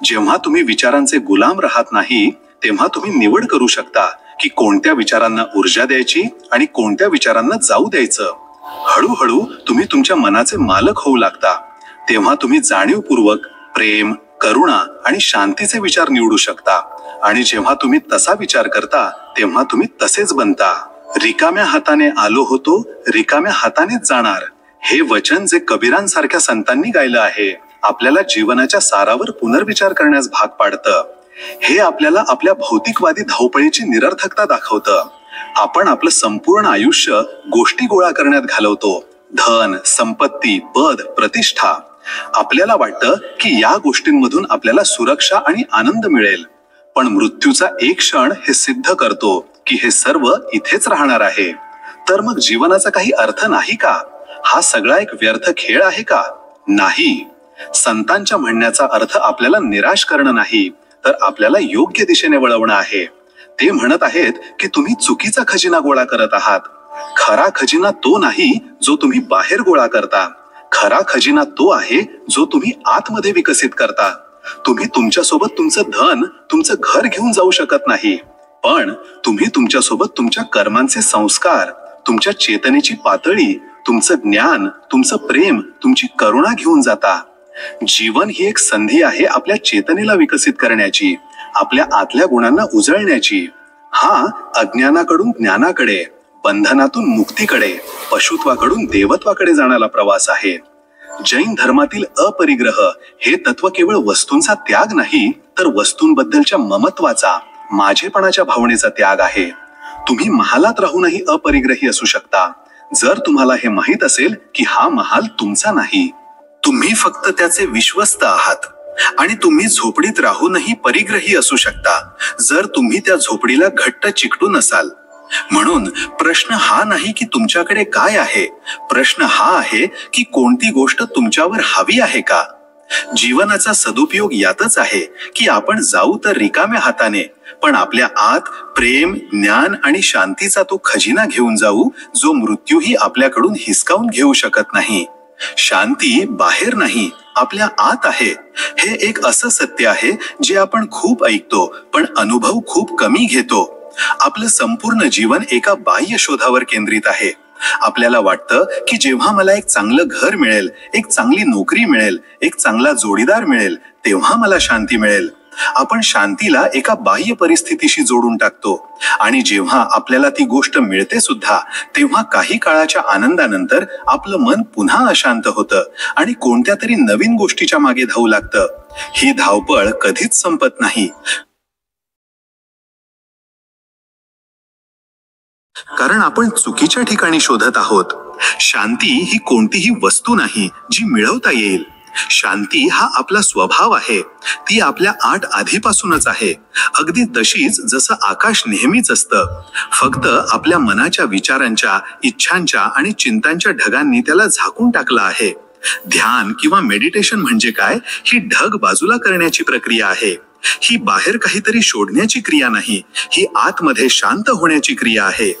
जेव्हा तुम्ही विचारांचे गुलाम राहत नाही, तेव्हा तुम्ही निवड करू शकता की कोणत्या विचारांना ऊर्जा द्यायची आणि कोणत्या विचारांना जाऊ द्यायचं. हळूहळू तुम्ही तुमच्या मनाचे मालक होऊ लागता. तेव्हा तुम्ही जाणीवपूर्वक प्रेम, करुणा आणि शांतीचे विचार निवडू शकता. आणि जेव्हा तुम्ही तसा विचार करता, तेव्हा तुम्ही तसेच बनता. रिकाम्या हाताने आलो होतो, रिकाम्या हातानेच जाणार. हे वचन जे कबीरांसारख्या संतांनी गायलं आहे, आपल्याला जीवनाच्या सारावर पुनर्विचार करण्यास भाग पाडतं. हे आपल्याला आपल्या भौतिकवादी धावपळीची निरर्थकता दाखवतं. आपण आपलं संपूर्ण आयुष्य गोष्टी गोळा करण्यात घालवतो. धन, संपत्ती, पद, प्रतिष्ठा. आपल्याला वाटतं की या गोष्टींमधून आपल्याला सुरक्षा आणि आनंद मिळेल. पण मृत्यूचा एक क्षण हे सिद्ध करतो की हे सर्व इथेच राहणार आहे. तर मग जीवनाचा काही अर्थ नाही का? हा सगळा एक व्यर्थ खेळ आहे का? नाही. संतांच्या म्हणण्याचा अर्थ आपल्याला निराश करणं नाही, तर आपल्याला योग्य दिशेने वळवणं आहे. ते म्हणत आहेत की तुम्ही चुकीचा खजिना गोळा करत आहात. खरा खजिना तो नाही जो तुम्ही बाहेर गोळा करता. खरा खजिना तो आहे जो तुम्ही आतमध्ये विकसित करता. तुम्ही तुमच्यासोबत तुमचं धन, तुमचं घर घेऊन जाऊ शकत नाही, पण तुम्ही तुमच्यासोबत तुमच्या कर्मांचे संस्कार, तुमच्या चेतनेची पातळी, तुमचं ज्ञान, तुमचं प्रेम, तुमची करुणा घेऊन जाता. जीवन ही एक संधी आहे आपल्या चेतनेला विकसित करण्याची, आपल्या आतल्या गुणांना उजळण्याची. हा अज्ञानाकडून ज्ञानाकडे, बंधनातून मुक्तीकडे, पशुत्वाकडून देवत्वाकडे जाणारा प्रवास आहे. जैन धर्मातील अपरिग्रह हे तत्व केवळ वस्तूंचा त्याग नाही, तर वस्तूंबद्दलच्या ममत्वाचा, माझेपणाच्या भावनेचा त्याग आहे. तुम्ही महालात राहूनही अपरिग्रही असू शकता, जर तुम्हाला हे माहीत असेल की हा महाल तुमचा नाही. तुम्ही फक्त त्याचे विश्वस्त आहात. आणि तुम्ही झोपडीत राहूनही परिग्रही असू शकता, जर तुम्ही त्या झोपडीला घट्ट चिकटून असाल. म्हणून प्रश्न हा नाही की तुमच्याकडे काय आहे, प्रश्न हा आहे की कोणती गोष्ट तुमच्यावर हवी आहे का? जीवनाचा सदुपयोग यातच आहे की आपण जाऊ तर रिकाम्या हाताने, पण आपल्या आत प्रेम, ज्ञान आणि शांतीचा तो खजिना घेऊन जाऊ, जो मृत्यूही आपल्याकडून हिसकावून घेऊ शकत नाही. शांती बाहेर नाही, आपल्या आत आहे. हे एक असं सत्य आहे जे आपण खूप ऐकतो, पण अनुभव खूप कमी घेतो. आपलं संपूर्ण जीवन एका बाह्य शोधावर केंद्रित आहे. आपल्याला वाटतं की जेव्हा मला एक चांगलं घर मिळेल, एक चांगली नोकरी मिळेल, एक चांगला जोडीदार मिळेल, तेव्हा मला शांती मिळेल. आपण शांतीला एका बाह्य परिस्थितीशी जोडून टाकतो, आणि जेव्हा आपल्याला ती गोष्ट मिळते सुद्धा, तेव्हा काही काळाच्या आनंदानंतर आपलं मन पुन्हा अशांत होतं आणि कोणत्या तरी नवीन गोष्टीच्या मागे धावू लागतं. ही धावपळ कधीच संपत नाही, कारण आपण चुकीच्या ठिकाणी शोधत आहोत. शांती ही कोणतीही वस्तू नाही जी मिळवता येईल. शांती हा आपला स्वभाव आहे. ती आपल्या आत आधीपासूनच आहे, अगदी तशीच जसं आकाश नेहमीच असतं. फक्त आपल्या मनाच्या विचारांच्या, इच्छांच्या आणि चिंतांच्या ढगांनी त्याला झाकून टाकलं आहे. ध्यान किंवा मेडिटेशन म्हणजे काय? ही ढग बाजूला करण्याची प्रक्रिया आहे. ही बाहेर काहीतरी शोधण्याची क्रिया नाही, ही आतमध्ये शांत होण्याची क्रिया आहे.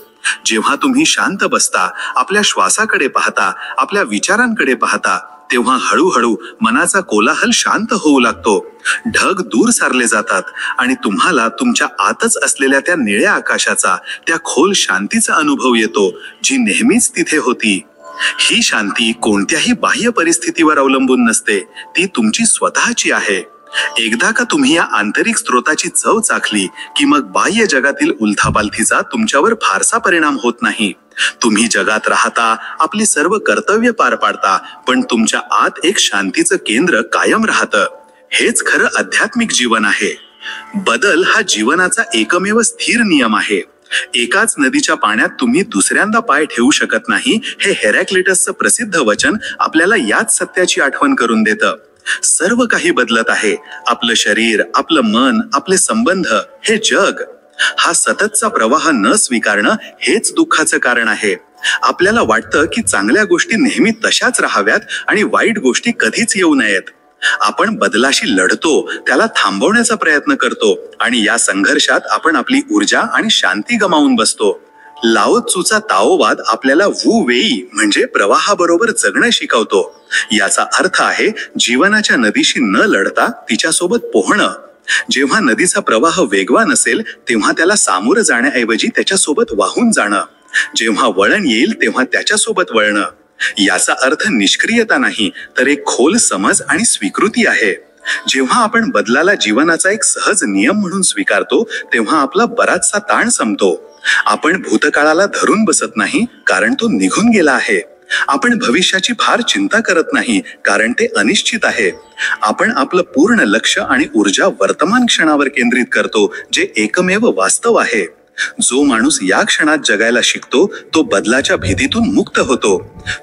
जेव्हा तुम्ही शांत बसता, आपल्या श्वासाकडे पाहता, आपल्या विचारांकडे पाहता, तेव्हा हळूहळू मनाचा कोलाहल शांत होऊ लागतो. ढग दूर सारले जातात आणि तुम्हाला तुमच्या आतच असलेल्या त्या निळ्या आकाशाचा, त्या खोल शांतीचा अनुभव येतो, जी नेहमीच तिथे होती. ही शांती कोणत्याही बाह्य परिस्थितीवर अवलंबून नसते, ती तुमची स्वतःची आहे. एकदा का तुम्ही या आंतरिक स्रोताची चव चाखली की मग बाह्य जगातील उलथापालथीचा तुमच्यावर फारसा परिणाम होत नाही. तुम्ही जगात राहता, आपली सर्व कर्तव्य पार पाडता, पण तुमच्या आत एक शांतीचं केंद्र कायम राहतं. हेच खरं आध्यात्मिक जीवन आहे. बदल हा जीवनाचा एकमेव स्थिर नियम आहे. एकाच नदीच्या पाण्यात तुम्ही दुसऱ्यांदा पाय ठेवू शकत नाही, हे हेरॅक्लिटसचं प्रसिद्ध वचन आपल्याला याच सत्याची आठवण करून देतं. सर्व काही बदलत आहे. आपलं शरीर, आपलं मन, आपले संबंध, हे जग. हा सततचा प्रवाह न स्वीकारणं हेच दुःखाचं कारण आहे. आपल्याला वाटतं की चांगल्या गोष्टी नेहमी तशाच राहाव्यात आणि वाईट गोष्टी कधीच येऊ नयेत. आपण बदलाशी लढतो, त्याला थांबवण्याचा प्रयत्न करतो, आणि या संघर्षात आपण आपली ऊर्जा आणि शांती गमावून बसतो. लाओ त्सूचा ताओवाद आपल्याला वू वेई म्हणजे प्रवाहाबरोबर जगणं शिकवतो. याचा अर्थ आहे जीवनाच्या नदीशी न लढता तिच्यासोबत पोहणं. जेव्हा नदीचा प्रवाह वेगवान असेल तेव्हा त्याला सामोरं जाण्याऐवजी त्याच्यासोबत वाहून जाणं. जेव्हा वळण येईल तेव्हा त्याच्यासोबत वळणं. याचा अर्थ निष्क्रियता नाही, तर एक खोल समज आणि स्वीकृती आहे. जेव्हा आपण बदलाला जीवनाचा एक सहज नियम म्हणून स्वीकारतो, तेव्हा आपला बराचसा ताण संपतो. आपण भूतकाळाला धरून बसत नाही, कारण तो निघून गेला आहे. आपण भविष्याची फार चिंता करत नाही, कारण ते अनिश्चित आहे. आपण आपलं पूर्ण लक्ष आणि ऊर्जा वर्तमान क्षणावर केंद्रित करतो, जे एकमेव वास्तव आहे. जो माणूस या क्षणात जगायला शिकतो तो बदलाच्या भीतीतून मुक्त होतो.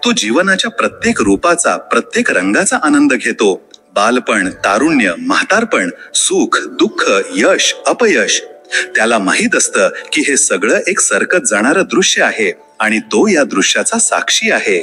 तो जीवनाच्या प्रत्येक रूपाचा, प्रत्येक रंगाचा आनंद घेतो. बालपण, तारुण्य, म्हातारपण, सुख, दुःख, यश, अपयश. त्याला माहीत असतं की हे सगळं एक सरकत जाणारं दृश्य आहे आणि तो या दृश्याचा साक्षी आहे.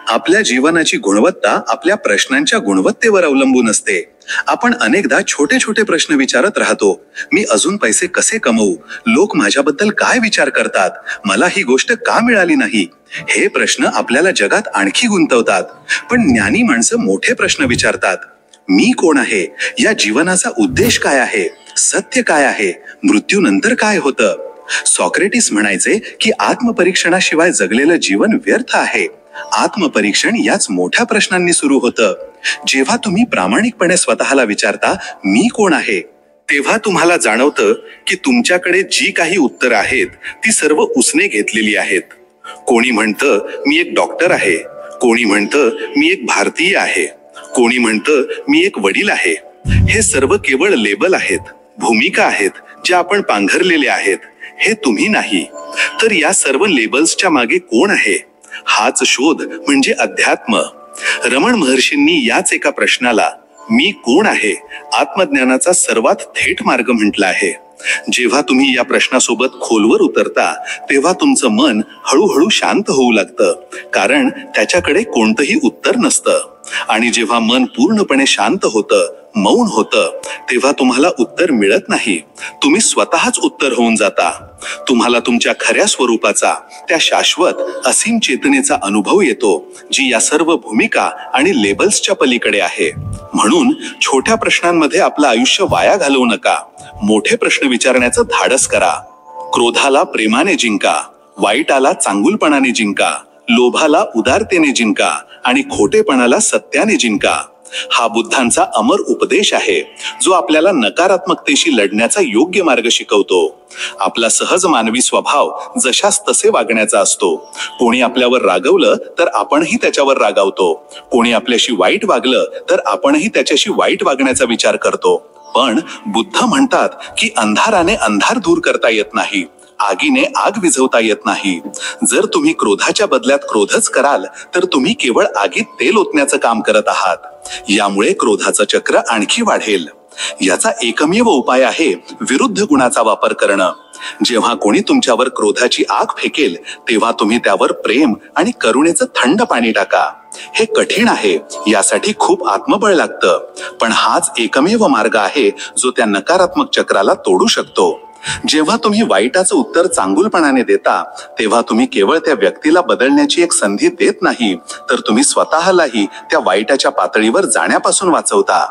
आपल्या जीवनाची गुणवत्ता आपल्या प्रश्नांच्या गुणवत्तेवर अवलंबून असते. आपण अनेकदा छोटे छोटे प्रश्न विचारत राहतो. मी अजून पैसे कसे कमवू? लोक माझ्याबद्दल काय विचार करतात? मला ही गोष्ट का मिळाली नाही? हे प्रश्न आपल्याला जगात आणखी गुंतवतात. पण ज्ञानी माणसं मोठे प्रश्न विचारतात. मी कोण आहे? या जीवनाचा उद्देश काय आहे? सत्य काय आहे? मृत्यूनंतर काय होतं? सॉक्रेटिस म्हणायचे की आत्मपरीक्षणाशिवाय जगलेलं जीवन व्यर्थ आहे. आत्मपरीक्षण याच मोठ्या प्रश्नांनी सुरू होतं. जेव्हा तुम्ही प्रामाणिकपणे स्वतःला विचारता, मी कोण आहे, तेव्हा तुम्हाला जाणवतं की तुमच्याकडे जी काही उत्तरं आहेत ती सर्व उसने घेतलेली आहेत. कोणी म्हणतं मी एक डॉक्टर आहे, कोणी म्हणतं मी एक भारतीय आहे, कोणी म्हणतं मी एक वडील आहे. हे सर्व केवळ लेबल आहेत, भूमिका आहेत, ज्या आपण पांघरलेले आहेत. हे तुम्ही नाही. तर या सर्व लेबल्सच्या मागे कोण आहे? हाच शोध म्हणजे अध्यात्म. रमण महर्षींनी याच एका प्रश्नाला मी कोण आहे आत्मज्ञानाचा सर्वात थेट मार्ग म्हटला आहे. जेव्हा तुम्ही या प्रश्नासोबत खोलवर उतरता तेव्हा तुमचं मन हळूहळू शांत होऊ लागतं, कारण त्याच्याकडे कोणतंही उत्तर नसतं. आणि जेव्हा मन पूर्णपणे शांत होतं, मौन होतं, तेव्हा तुम्हाला उत्तर मिळत नाही. तुम्ही स्वतःच उत्तर होऊन जाता. तुम्हाला तुमच्या खऱ्या स्वरूपाचा, त्या शाश्वत असीम चेतनेचा अनुभव येतो, जी या सर्व भूमिका आणि लेबल्सच्या पलीकडे आहे. म्हणून छोट्या प्रश्नांमध्ये आपलं आयुष्य वाया घालवू नका. मोठे प्रश्न विचारण्याचं धाडस करा. क्रोधाला प्रेमाने जिंका, वाईटाला चांगुलपणाने जिंका, लोभाला उदारतेने जिंका आणि खोटेपणाला सत्याने जिंका. हा बुद्धांचा अमर उपदेश आहे, जो आपल्याला नकारात्मकतेशी लढण्याचा योग्य मार्ग शिकवतो. आपला सहज मानवी स्वभाव जशास तसे वागण्याचा असतो. कोणी आपल्यावर रागवलं तर आपणही त्याच्यावर रागावतो. कोणी आपल्याशी वाईट वागलं तर आपणही त्याच्याशी वाईट वागण्याचा विचार करतो. पण बुद्ध म्हणतात की अंधाराने अंधार दूर करता येत नाही, आगीने आग विझवता येत नाही. जर तुम्ही क्रोधाच्या बदल्यात क्रोधच कराल तर तुम्ही केवळ आगीत तेल ओतण्याचं काम करत आहात. यामुळे क्रोधाचं चक्र आणखी वाढेल. याचा एकमेव उपाय आहे विरुद्ध गुणाचा वापर करणं. जेव्हा कोणी तुमच्यावर क्रोधाची आग फेकेल तेव्हा तुम्ही त्यावर प्रेम आणि करुणेचं थंड पाणी टाका. हे कठीण आहे, यासाठी खूप आत्मबळ लागतं, पण हाच एकमेव मार्ग आहे जो त्या नकारात्मक चक्राला तोडू शकतो. जेव्हा तुम्ही वाईटाचं उत्तर चांगुलपणाने देता तेव्हा तुम्ही केवळ त्या व्यक्तीला बदलण्याची एक संधी देत नाही, तर तुम्ही स्वतःलाही त्या वाईटाच्या पातळीवर जाण्यापासून वाचवता.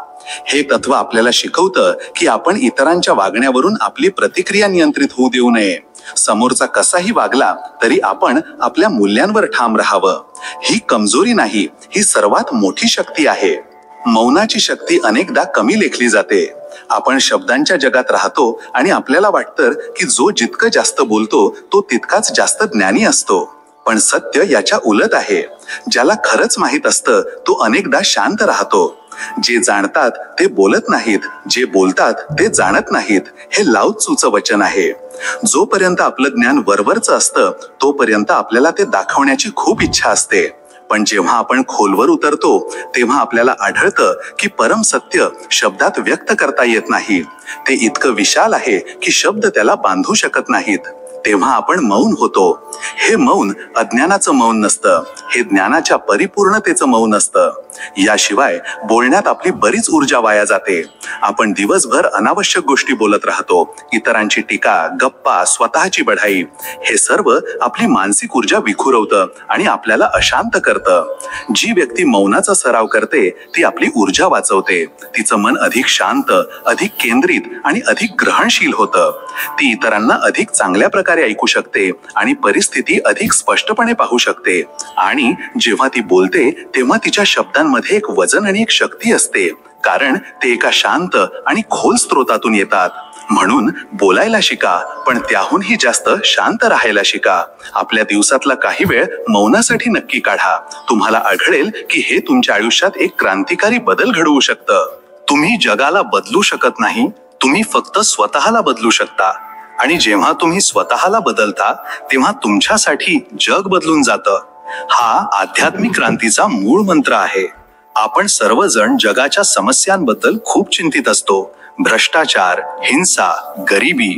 हे तत्व आपल्याला शिकवतं की आपण इतरांच्या वागण्यावरून आपली प्रतिक्रिया नियंत्रित होऊ देऊ नये. समोरचा कसाही वागला तरी आपण आपल्या मूल्यांवर ठाम राहावं. ही कमजोरी नाही, ही सर्वात मोठी शक्ती आहे. मौनाची शक्ती अनेकदा कमी लेखली जाते. आपण शब्दांच्या जगात राहतो आणि आपल्याला वाटतं की जो जितकं जास्त बोलतो तो तितकाच जास्त ज्ञानी असतो. पण सत्य याच्या उलट आहे. ज्याला खरंच माहित असतं तो अनेकदा शांत राहतो. जे जाणतात ते बोलत नाहीत, जे बोलतात ते जाणत नाहीत. हे लाओ त्सूचं वचन आहे. जोपर्यंत आपलं ज्ञान वरवरचं असतं तोपर्यंत आपल्याला ते दाखवण्याची खूप इच्छा असते. पण जेव्हा आपण खोलवर उतरतो तेव्हा आपल्याला आढळतं की परम सत्य शब्दात व्यक्त करता येत नाही. ते इतकं विशाल आहे की शब्द त्याला बांधू शकत नाहीत. तेव्हा आपण मौन होतो. हे मौन अज्ञानाचं मौन नसतं, हे ज्ञानाच्या परिपूर्णतेचं मौन असतं. याशिवाय बोलण्यात आपली बरीच ऊर्जा वाया जाते. आपण दिवसभर अनावश्यक गोष्टी बोलत राहतो. इतरांची टीका, गप्पा, स्वतःची बढाई, हे सर्व आपली मानसिक ऊर्जा विखुरवतं आणि आपल्याला अशांत करतं. जी व्यक्ती मौनाचा सराव करते ती आपली ऊर्जा वाचवते. तिचं मन अधिक शांत, अधिक केंद्रित आणि अधिक ग्रहणशील होतं. ती इतरांना अधिक चांगल्या प्रकारे ऐकू शकते आणि परिस्थिती अधिक स्पष्टपणे पाहू शकते. आणि जेव्हा ती बोलते तेव्हा तिच्या शब्दांमध्ये विचारांमध्ये एक वजन आणि एक शक्ती असते, कारण ते एका शांत आणि खोल स्रोतातून येतात. म्हणून बोलायला शिका, पण त्याहूनही जास्त शांत राहायला शिका. आपल्या दिवसातला काही वेळ मौनासाठी नक्की काढा. तुम्हाला आढळेल की हे तुमच्या आयुष्यात एक क्रांतिकारी बदल घडवू शकतं. तुम्ही जगाला बदलू शकत नाही, तुम्ही फक्त स्वतःला बदलू शकता. आणि जेव्हा तुम्ही स्वतःला बदलता तेव्हा तुमच्यासाठी जग बदलून जातं. हा आध्यात्मिक क्रांतीचा मूळ मंत्र आहे. आपण सर्वजण जगाच्या समस्यांबद्दल खूप चिंतित असतो. भ्रष्टाचार, हिंसा, गरिबी,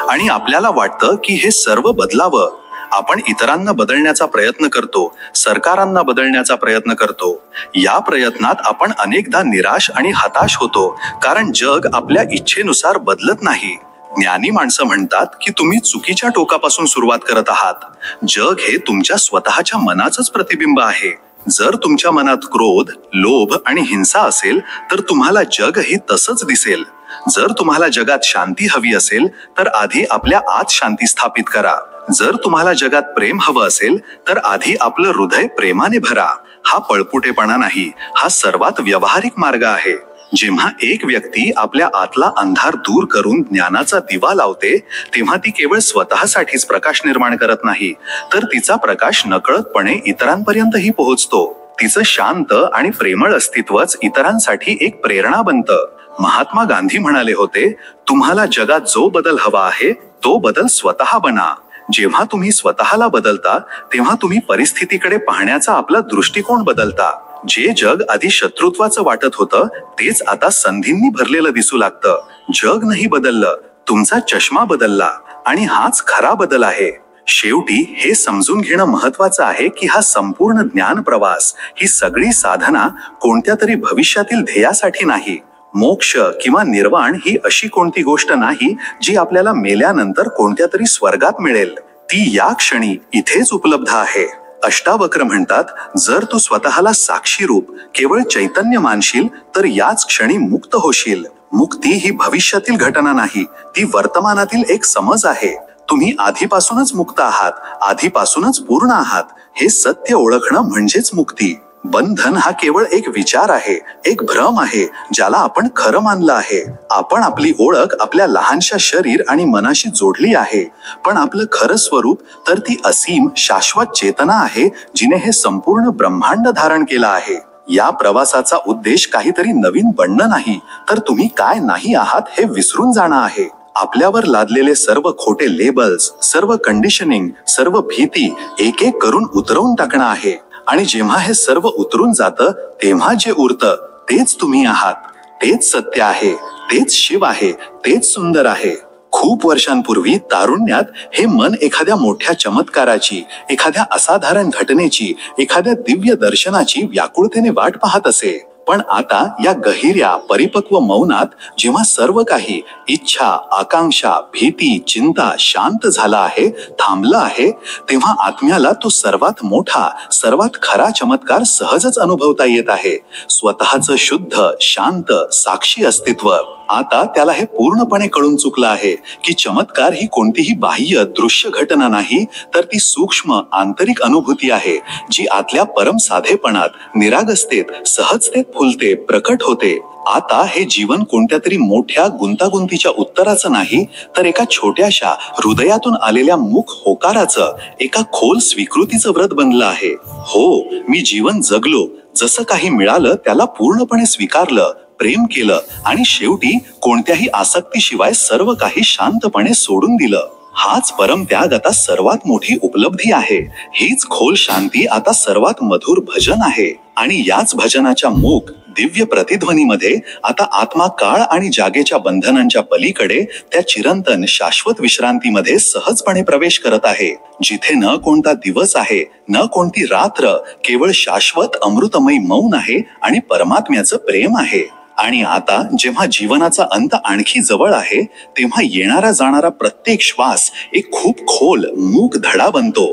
आणि आपल्याला वाटतं की हे सर्व बदलावं. आपण इतरांना बदलण्याचा प्रयत्न करतो, सरकारांना बदलण्याचा प्रयत्न करतो. या प्रयत्नात आपण अनेकदा निराश आणि हताश होतो, कारण जग आपल्या इच्छेनुसार बदलत नाही. ज्ञानी माणसं म्हणतात की तुम्ही चुकीच्या टोकापासून सुरुवात करत आहात. जग हे तुमच्या स्वतःच्या मनाचंच प्रतिबिंब आहे. जर तुमच्या मनात क्रोध, लोभ आणि हिंसा असेल तर तुम्हाला जगही तसंच दिसेल. जर तुम्हाला जगात शांती हवी असेल तर आधी आपल्या आत शांती स्थापित करा. जर तुम्हाला जगात प्रेम हवं असेल तर आधी आपलं हृदय प्रेमाने भरा. हा पळपुटेपणा नाही, हा सर्वात व्यावहारिक मार्ग आहे. जेव्हा एक व्यक्ती आपल्या आतला अंधार दूर करून ज्ञानाचा दिवा लावते तेव्हा ती केवळ स्वतःसाठीच प्रकाश निर्माण करत नाही, तर तिचा प्रकाश नकळतपणे इतरांपर्यंतही पोहोचतो. तिचं शांत आणि प्रेमळ अस्तित्वच इतरांसाठी एक प्रेरणा बनतं. महात्मा गांधी म्हणाले होते, तुम्हाला जगात जो बदल हवा आहे तो बदल स्वतः बना. जेव्हा तुम्ही स्वतःला बदलता तेव्हा तुम्ही परिस्थितीकडे पाहण्याचा आपला दृष्टिकोन बदलता. जे जग आधी शत्रुत्वाचं वाटत होतं तेच आता संधींनी भरलेलं दिसू लागतं. जग नाही बदललं, तुमचा चष्मा बदलला, आणि हाच खरा बदल आहे. शेवटी हे समजून घेणं महत्वाचं आहे की हा संपूर्ण ज्ञान प्रवास, ही सगळी साधना कोणत्या तरी भविष्यातील ध्येयासाठी नाही. मोक्ष किंवा निर्वाण ही अशी कोणती गोष्ट नाही जी आपल्याला मेल्यानंतर कोणत्या तरी स्वर्गात मिळेल. ती या क्षणी इथेच उपलब्ध आहे. अष्टावक्र म्हणतात, जर तू स्वतःला साक्षी रूप केवळ चैतन्य मानशील तर याच क्षणी मुक्त होशील. मुक्ती ही भविष्यातील घटना नाही, ती वर्तमानातील एक समज आहे. तुम्ही आधीपासूनच मुक्त आहात, आधीपासूनच पूर्ण आहात. हे सत्य ओळखणं म्हणजेच मुक्ती. बंधन हा केवळ एक विचार आहे, एक भ्रम आहे ज्याला आपण खरं मानलं आहे. आपण आपली ओळख आपल्या लहानशा शरीर आणि मनाशी जोडली आहे, पण आपलं खरं स्वरूप तर ती असीम शाश्वत चेतना आहे जिने हे संपूर्ण ब्रह्मांड धारण केलं आहे. या प्रवासाचा उद्देश काहीतरी नवीन बनणं नाही, तर तुम्ही काय नाही आहात हे विसरून जाणं आहे. आपल्यावर लादलेले सर्व खोटे लेबल्स, सर्व कंडिशनिंग, सर्व भीती एक एक करून उतरवून टाकणं आहे. आणि जेव्हा हे सर्व उतरून जातं तेव्हा जे उरतं तेच तुम्ही आहात. तेच सत्य आहे, तेच शिव आहे, तेच सुंदर आहे. खूप वर्षांपूर्वी तारुण्यात हे मन एखाद्या मोठ्या चमत्काराची, एखाद्या असाधारण घटनेची, एखाद्या दिव्य दर्शनाची व्याकुळतेने वाट पाहत असे. पण आता या गहिऱ्या परिपक्व मौनात जेव्हा सर्व काही इच्छा, आकांक्षा, भीती, चिंता शांत झाला आहे, थांबलं आहे, तेव्हा आत्म्याला तो सर्वात मोठा, सर्वात खरा चमत्कार सहजच अनुभवता येत आहे. स्वतःचं शुद्ध, शांत, साक्षी अस्तित्व. आता त्याला हे पूर्णपणे कळून चुकलं आहे की चमत्कार ही कोणतीही बाह्य दृश्य घटना नाही, तर ती सूक्ष्म आंतरिक अनुभूती आहे जी आतल्या परम साधेपणात, निरागसतेत, सहजतेत फुलते, प्रकट होते. आता हे जीवन कोणत्या तरी मोठ्या गुंतागुंतीच्या उत्तराचं नाही, तर एका छोट्याशा हृदयातून आलेल्या मूक होकाराचं, एका खोल स्वीकृतीचं व्रत बनलं आहे. हो, मी जीवन जगलो, जसं काही मिळालं त्याला पूर्णपणे स्वीकारलं, प्रेम केलं, आणि शेवटी कोणत्याही आसक्तीशिवाय सर्व काही शांतपणे सोडून दिलं. हाच परमत्याग आता सर्वात मोठी उपलब्धी आहे. हीच खोल शांती आता सर्वात मधुर भजन आहे. आणि याच भजनाच्या मूक दिव्य प्रतिध्वनीमध्ये आता आत्मा काळ आणि जागेच्या बंधनांच्या पलीकडे त्या चिरंतन शाश्वत विश्रांतीमध्ये सहजपणे प्रवेश करत आहे, जिथे न कोणता दिवस आहे, न कोणती रात्र, केवळ शाश्वत अमृतमय मौन आहे आणि परमात्म्याचं प्रेम आहे. आणि आता जेव्हा जीवनाचा अंत आणखी जवळ आहे, तेव्हा येणारा जाणारा प्रत्येक श्वास एक खूप खोल मूक धडा बनतो.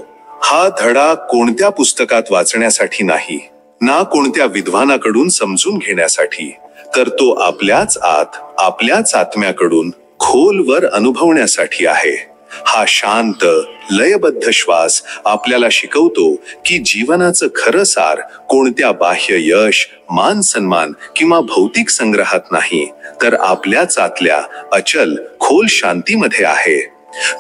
हा धडा कोणत्या पुस्तकात वाचण्यासाठी नाही, ना कोणत्या विद्वानाकडून समजून घेण्यासाठी, तर तो आपल्याच आत, आपल्याच आत्म्याकडून खोलवर अनुभवण्यासाठी आहे. हा शांत लयबद्ध श्वास आपल्याला शिकवतो की जीवनाचं खरं सार कोणत्या बाह्य यश, मान सन्मान किंवा भौतिक संग्रहात नाही, तर आपल्याच आतल्या अचल खोल शांतीमध्ये आहे.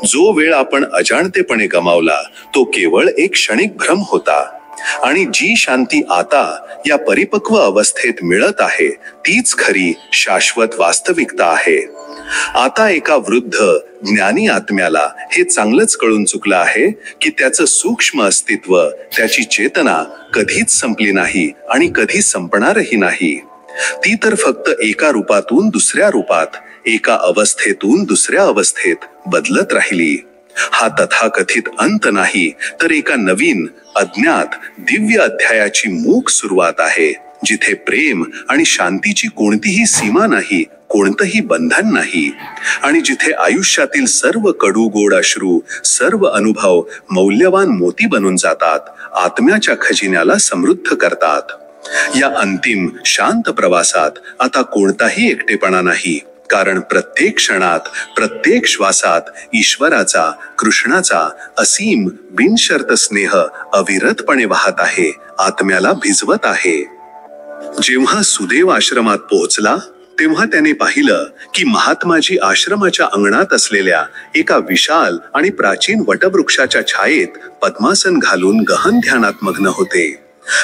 जो वेळ आपण अजाणतेपणे गमावला तो केवळ एक क्षणिक भ्रम होता, आणि जी शांती आता या परिपक्व अवस्थेत मिळत आहे तीच खरी शाश्वत वास्तविकता आहे. आता एका वृद्ध ज्ञानी आत्म्याला हे चांगलंच कळून चुकलं आहे की त्याचं सूक्ष्म अस्तित्व, त्याची चेतना कधीच संपली नाही आणि कधी संपणारही नाही. ती तर फक्त एका रूपातून दुसऱ्या रूपात, एका अवस्थेतून दुसऱ्या अवस्थेत बदलत राहिली. हा तथाकथित अंत नाही, तर एका नवीन अज्ञात दिव्य अध्यायाची मूक सुरुवात आहे, जिथे प्रेम आणि शांतीची कोणतीही सीमा नाही, कोणतंही बंधन नाही, आणि जिथे आयुष्यातील सर्व कडू गोड अश्रू, सर्व अनुभव मौल्यवान मोती बनून जातात, आत्म्याच्या खजिन्याला समृद्ध करतात. या अंतिम शांत प्रवासात आता कोणताही एकटेपणा नाही, कारण प्रत्येक क्षणात, प्रत्येक श्वासात ईश्वराचा, कृष्णाचा असीम बिनशर्त स्नेह अविरतपणे वाहत आहे, आत्म्याला भिजवत आहे. जेव्हा सुदेव आश्रमात पोहोचला तेव्हा त्याने पाहिलं की महात्माजी आश्रमाच्या अंगणात असलेल्या एका विशाल आणि प्राचीन वटवृक्षाच्या छायेत पद्मासन घालून गहन ध्यानात मग्न होते.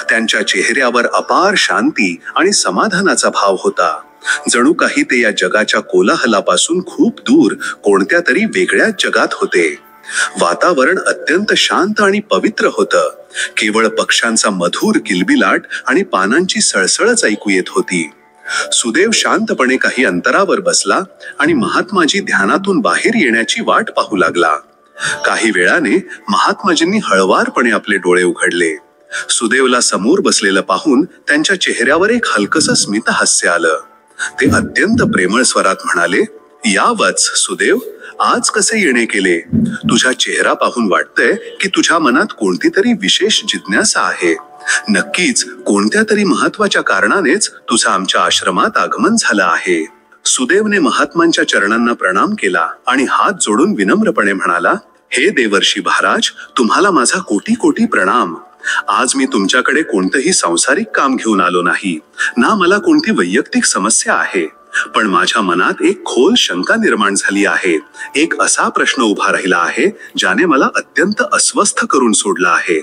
त्यांच्या चेहऱ्यावर अपार शांती आणि समाधानाचा भाव होता. जणू काही ते या जगाच्या कोलाहलापासून खूप दूर कोणत्या तरी वेगळ्याच जगात होते. वातावरण अत्यंत शांत आणि पवित्र होतं. केवळ पक्ष्यांचा मधुर किलबिलाट आणि पानांची सळसळच ऐकू येत होती. सुदेव शांतपणे काही अंतरावर बसला आणि महात्माजी ध्यानातून बाहेर येण्याची वाट पाहू लागला. काही वेळाने महात्माजींनी हळवारपणे आपले डोळे उघडले. सुदेवला समोर बसलेलं पाहून त्यांच्या चेहऱ्यावर एक हलकसं स्मित हास्य आलं. ते अत्यंत प्रेमळ स्वरात म्हणाले, "या वत्स सुदेव, आज कसे येणे केले? तुझा चेहरा पाहून वाटतंय की तुझ्या मनात कोणती तरी विशेष जिज्ञासा आहे. नक्कीच कोणत्या तरी महत्वाच्या कारणानेच तुझं आमच्या आश्रमात आगमन झालं आहे." सुदेवने महात्मांच्या चरणांना प्रणाम केला आणि हात जोडून विनम्रपणे म्हणाला, "हे देवर्षी महाराज, तुम्हाला माझा कोटी कोटी प्रणाम. आज मी तुमच्याकडे कोणतंही सांसारिक काम घेऊन आलो नाही, ना मला कोणती वैयक्तिक समस्या आहे, पण माझ्या मनात एक खोल शंका निर्माण झाली आहे. एक असा प्रश्न उभा राहिला आहे ज्याने मला अत्यंत अस्वस्थ करून सोडला आहे.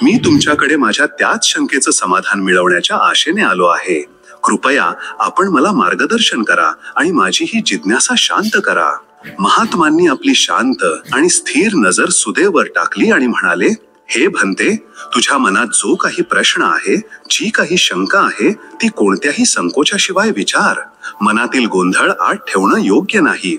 मी तुमच्याकडे माझ्या त्याच शंकेचं समाधान मिळवण्याच्या आशेने आलो आहे. कृपया आपण मला मार्गदर्शन करा आणि माझी ही जिज्ञासा शांत करा." महात्मांनी आपली शांत आणि स्थिर नजर सुदेववर टाकली आणि म्हणाले, "हे भंते, तुझ्या मनात जो काही प्रश्न आहे, जी काही शंका आहे, ती कोणत्याही संकोचाशिवाय विचार. मनातील गोंधळ आत ठेवणं योग्य नाही.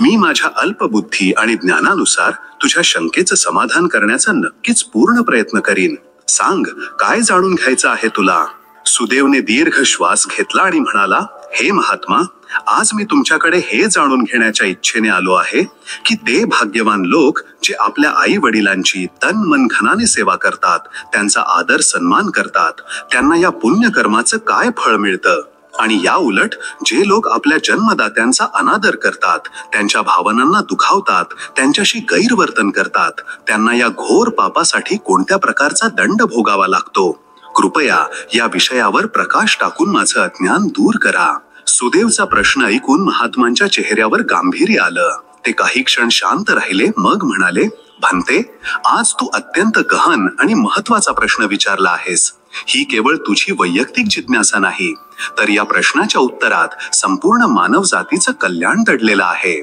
मी माझ्या अल्पबुद्धी आणि ज्ञानानुसार तुझ्या शंकेचं समाधान करण्याचा नक्कीच पूर्ण प्रयत्न करीन. सांग, काय जाणून घ्यायचं आहे तुला?" सुदेवने दीर्घ श्वास घेतला आणि म्हणाला, "हे महात्मा, आज मी तुमच्याकडे हे जाणून घेण्याच्या इच्छेने आलो आहे की ते भाग्यवान लोक जे आपल्या आई वडिलांची तन मन धनाने सेवा करतात, त्यांचा आदर सन्मान करतात, त्यांना या पुण्यकर्माचं काय फळ मिळतं, आणि या उलट जे लोक आपल्या जन्मदात्यांचा अनादर करतात, त्यांच्या भावनांना दुखावतात, त्यांच्याशी गैरवर्तन करतात, त्यांना या घोर पापासाठी कोणत्या प्रकारचा दंड भोगावा लागतो. कृपया या विषयावर प्रकाश टाकून माझं अज्ञान दूर करा." सुदेवचा प्रश्न ऐकून महात्मांच्या चेहऱ्यावर गांभीर्य आलं. ते काही क्षण शांत राहिले, मग म्हणाले, "भंते, आज तू अत्यंत गहन आणि महत्वाचा प्रश्न विचारला आहेस. ही केवळ तुझी वैयक्तिक जिज्ञासा नाही, तर या प्रश्नाच्या उत्तरात संपूर्ण मानव जातीचं कल्याण दडलेलं आहे.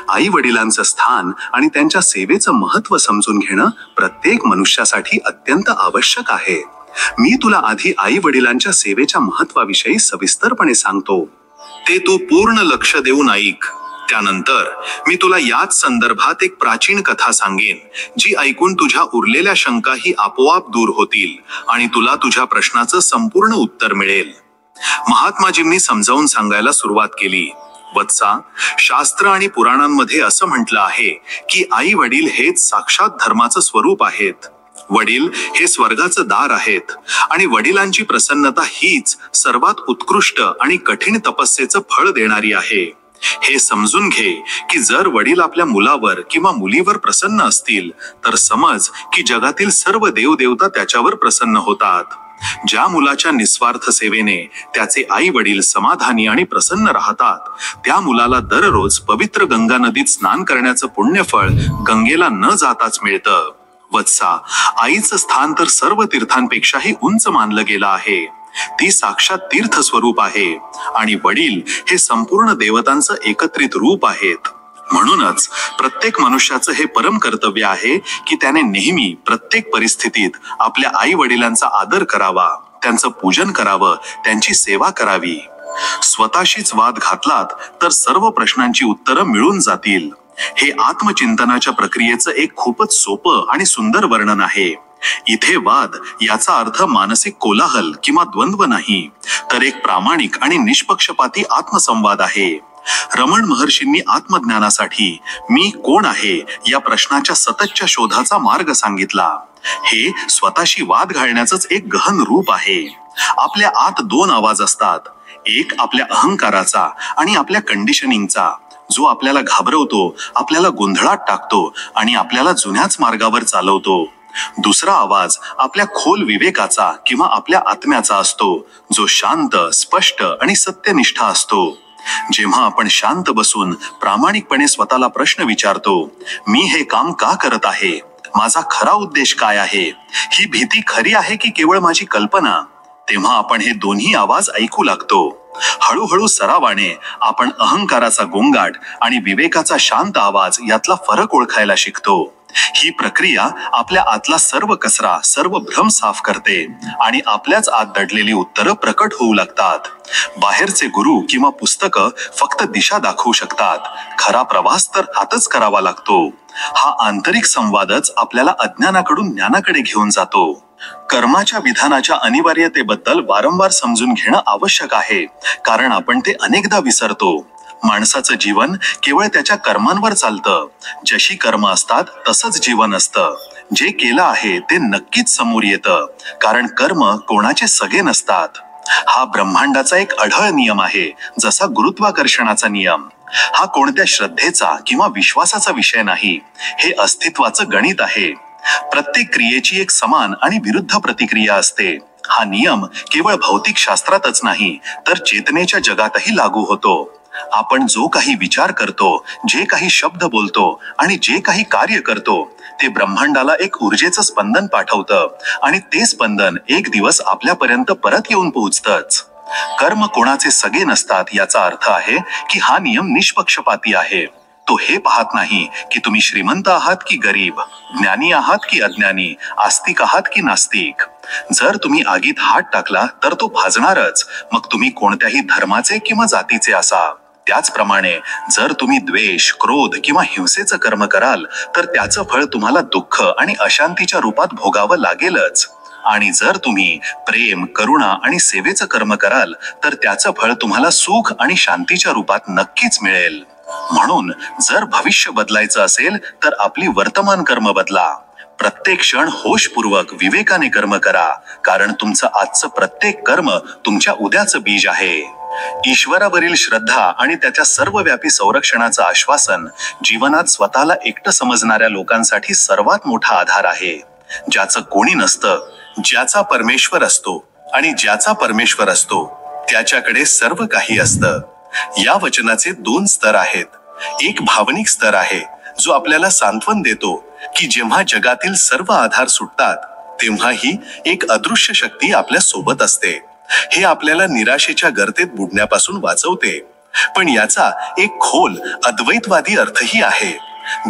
आई वडिलांचं स्थान आणि त्यांच्या सेवेचं महत्व समजून घेणं प्रत्येक मनुष्यासाठी अत्यंत आवश्यक आहे. मी तुला आधी आई वडिलांच्या सेवेच्या महत्वाविषयी सविस्तरपणे सांगतो. ते तू पूर्ण लक्ष देऊन ऐक. त्यानंतर मी तुला याच संदर्भात एक प्राचीन कथा सांगेन, जी ऐकून तुझ्या उरलेल्या शंकाही आपोआप दूर होतील आणि तुला तुझ्या प्रश्नाचं संपूर्ण उत्तर मिळेल." महात्माजींनी समजावून सांगायला सुरुवात केली, "वत्सा, शास्त्र आणि पुराणांमध्ये असं म्हटलं आहे की आई वडील हेच साक्षात धर्माचं स्वरूप आहेत. वडील हे स्वर्गाचं दार आहेत आणि वडिलांची प्रसन्नता हीच सर्वात उत्कृष्ट आणि कठीण तपस्येचं फळ देणारी आहे. हे समजून घे की जर वडील आपल्या मुलावर किंवा मुलीवर प्रसन्न असतील तर समज की जगातील सर्व देवदेवता त्याच्यावर प्रसन्न होतात. ज्या मुलाच्या निस्वार्थ सेवेने त्याचे आई वडील समाधानी आणि प्रसन्न राहतात त्या मुलाला दररोज पवित्र गंगा नदीत स्नान करण्याचं पुण्यफळ गंगेला न जाताच मिळतं. वत्सा, आईचं स्थान तर सर्व तीर्थांपेक्षाही उंच मानलं गेलं आहे. ती साक्षात तीर्थ स्वरूप आहे आणि वडील हे संपूर्ण देवतांचं एकत्रित रूप आहेत. म्हणूनच प्रत्येक मनुष्याचं हे परम कर्तव्य आहे की त्याने नेहमी प्रत्येक परिस्थितीत आपल्या आई वडिलांचा आदर करावा, त्यांचं पूजन करावं, त्यांची सेवा करावी. स्वतःशीच वाद घातलात तर सर्व प्रश्नांची उत्तरं मिळून जातील. हे आत्मचिंतनाच्या प्रक्रियेचं एक खूपच सोपं आणि सुंदर वर्णन आहे. इथे वाद याचा अर्थ मानसिक कोलाहल किंवा द्वंद्व नाही, तर एक प्रामाणिक आणि निष्पक्षपाती आत्मसंवाद आहे. रमण महर्षींनी आत्मज्ञानासाठी मी कोण आहे या प्रश्नाच्या सततच्या शोधाचा मार्ग सांगितला. हे स्वतःशी वाद घालण्याचंच एक गहन रूप आहे. आपल्या आत दोन आवाज असतात, एक आपल्या अहंकाराचा आणि आपल्या कंडिशनिंगचा, जो आपल्याला घाबरवतो, आपल्याला गोंधळात टाकतो आणि आपल्याला जुन्याच मार्गावर चालवतो. दुसरा आवाज आपल्या खोल विवेकाचा किंवा आपल्या आत्म्याचा असतो, जो शांत, स्पष्ट आणि सत्यनिष्ठ असतो. जेव्हा आपण शांत बसून प्रामाणिकपणे स्वतःला प्रश्न विचारतो, मी हे काम का करत आहे, माझा खरा उद्देश काय आहे, ही भीती खरी आहे की केवळ माझी कल्पना, तेव्हा आपण हे दोन्ही आवाज ऐकू लागतो. हळूहळू सरावाने आपण अहंकाराचा गोंगाट आणि विवेकाचा शांत आवाज यातला फरक ओळखायला शिकतो. ही प्रक्रिया आपल्या आतला सर्व कचरा, सर्व भ्रम साफ करते आणि आपल्याच आत दडलेली उत्तरं प्रकट होऊ लागतात. बाहेरचे गुरु किंवा पुस्तकं फक्त दिशा दाखवू शकतात, खरा प्रवास तर आतच करावा लागतो. हा आंतरिक संवादच आपल्याला अज्ञानाकडून ज्ञानाकडे घेऊन जातो. कर्माच्या विधानाच्या अनिवार्यतेबद्दल वारंवार समजून घेणं आवश्यक आहे, कारण आपण ते अनेकदा विसरतो. माणसाचं जीवन केवळ त्याच्या कर्मांवर चालतं. जशी कर्म असतात तसंच जीवन असतं. जे केलं आहे ते नक्कीच समोर येतं, कारण कर्म कोणाचे सगळे नसतात. हा ब्रह्मांडाचा एक अढळ नियम आहे, जसा गुरुत्वाकर्षणाचा नियम. हा कोणत्या श्रद्धेचा किंवा विश्वासाचा विषय नाही, हे अस्तित्वाचं गणित आहे. प्रत्येक क्रियेची एक समान आणि विरुद्ध प्रतिक्रिया असते. हा नियम केवळ भौतिक शास्त्रातच नाही, तर चेतनेच्या जगातही लागू होतो. आपण जो काही विचार करतो, जे काही शब्द बोलतो आणि जे काही कार्य करतो, ते ब्रह्मांडाला एक ऊर्जेचं स्पंदन पाठवतं आणि ते स्पंदन एक दिवस आपल्यापर्यंत परत येऊन पोहोचतंच. कर्म कोणाचे सगळे नसतात याचा अर्थ आहे की हा नियम निष्पक्षपाती आहे. तो हे पाहत नाही की तुम्ही श्रीमंत आहात की गरीब, ज्ञानी आहात की अज्ञानी, आस्तिक आहात की नास्तिक. जर तुम्ही आगीत हात टाकला तर तो भाजणारच, मग तुम्ही कोणत्याही धर्माचे किंवा जातीचे असा. त्याचप्रमाणे जर तुम्ही द्वेष, क्रोध किंवा हिंसेचं कर्म कराल तर त्याचं फळ तुम्हाला दुःख आणि अशांतीच्या रूपात भोगावं लागेलच. आणि जर तुम्ही प्रेम, करुणा आणि सेवेचं कर्म कराल तर त्याचं फळ तुम्हाला सुख आणि शांतीच्या रूपात नक्कीच मिळेल. म्हणून जर भविष्य बदलायचं असेल तर आपली वर्तमान कर्म बदला. प्रत्येक क्षण होशपूर्वक विवेकाने कर्म करा, कारण तुमचं आजचं प्रत्येक कर्म तुमच्या उद्याचं बीज आहे. ईश्वरावरील श्रद्धा आणि त्याच्या सर्वव्यापी संरक्षणाचं आश्वासन जीवनात स्वतःला एकटं समजणाऱ्या लोकांसाठी सर्वात मोठा आधार आहे. ज्याचं कोणी नसतं, ज्याचा परमेश्वर असतो आणि ज्याचा परमेश्वर असतो त्याच्याकडे सर्व काही असतं. या वचनाचे दोन स्तर आहेत. एक भावनिक स्तर आहे, जो आपल्याला सांत्वन देतो की जेव्हा जगातील सर्व आधार सुटतात तेव्हाही एक अदृश्य शक्ती आपल्या सोबत असते. हे आपल्याला निराशेच्या गर्तेत बुडण्यापासून वाचवते. पण याचा एक खोल अद्वैतवादी अर्थही आहे.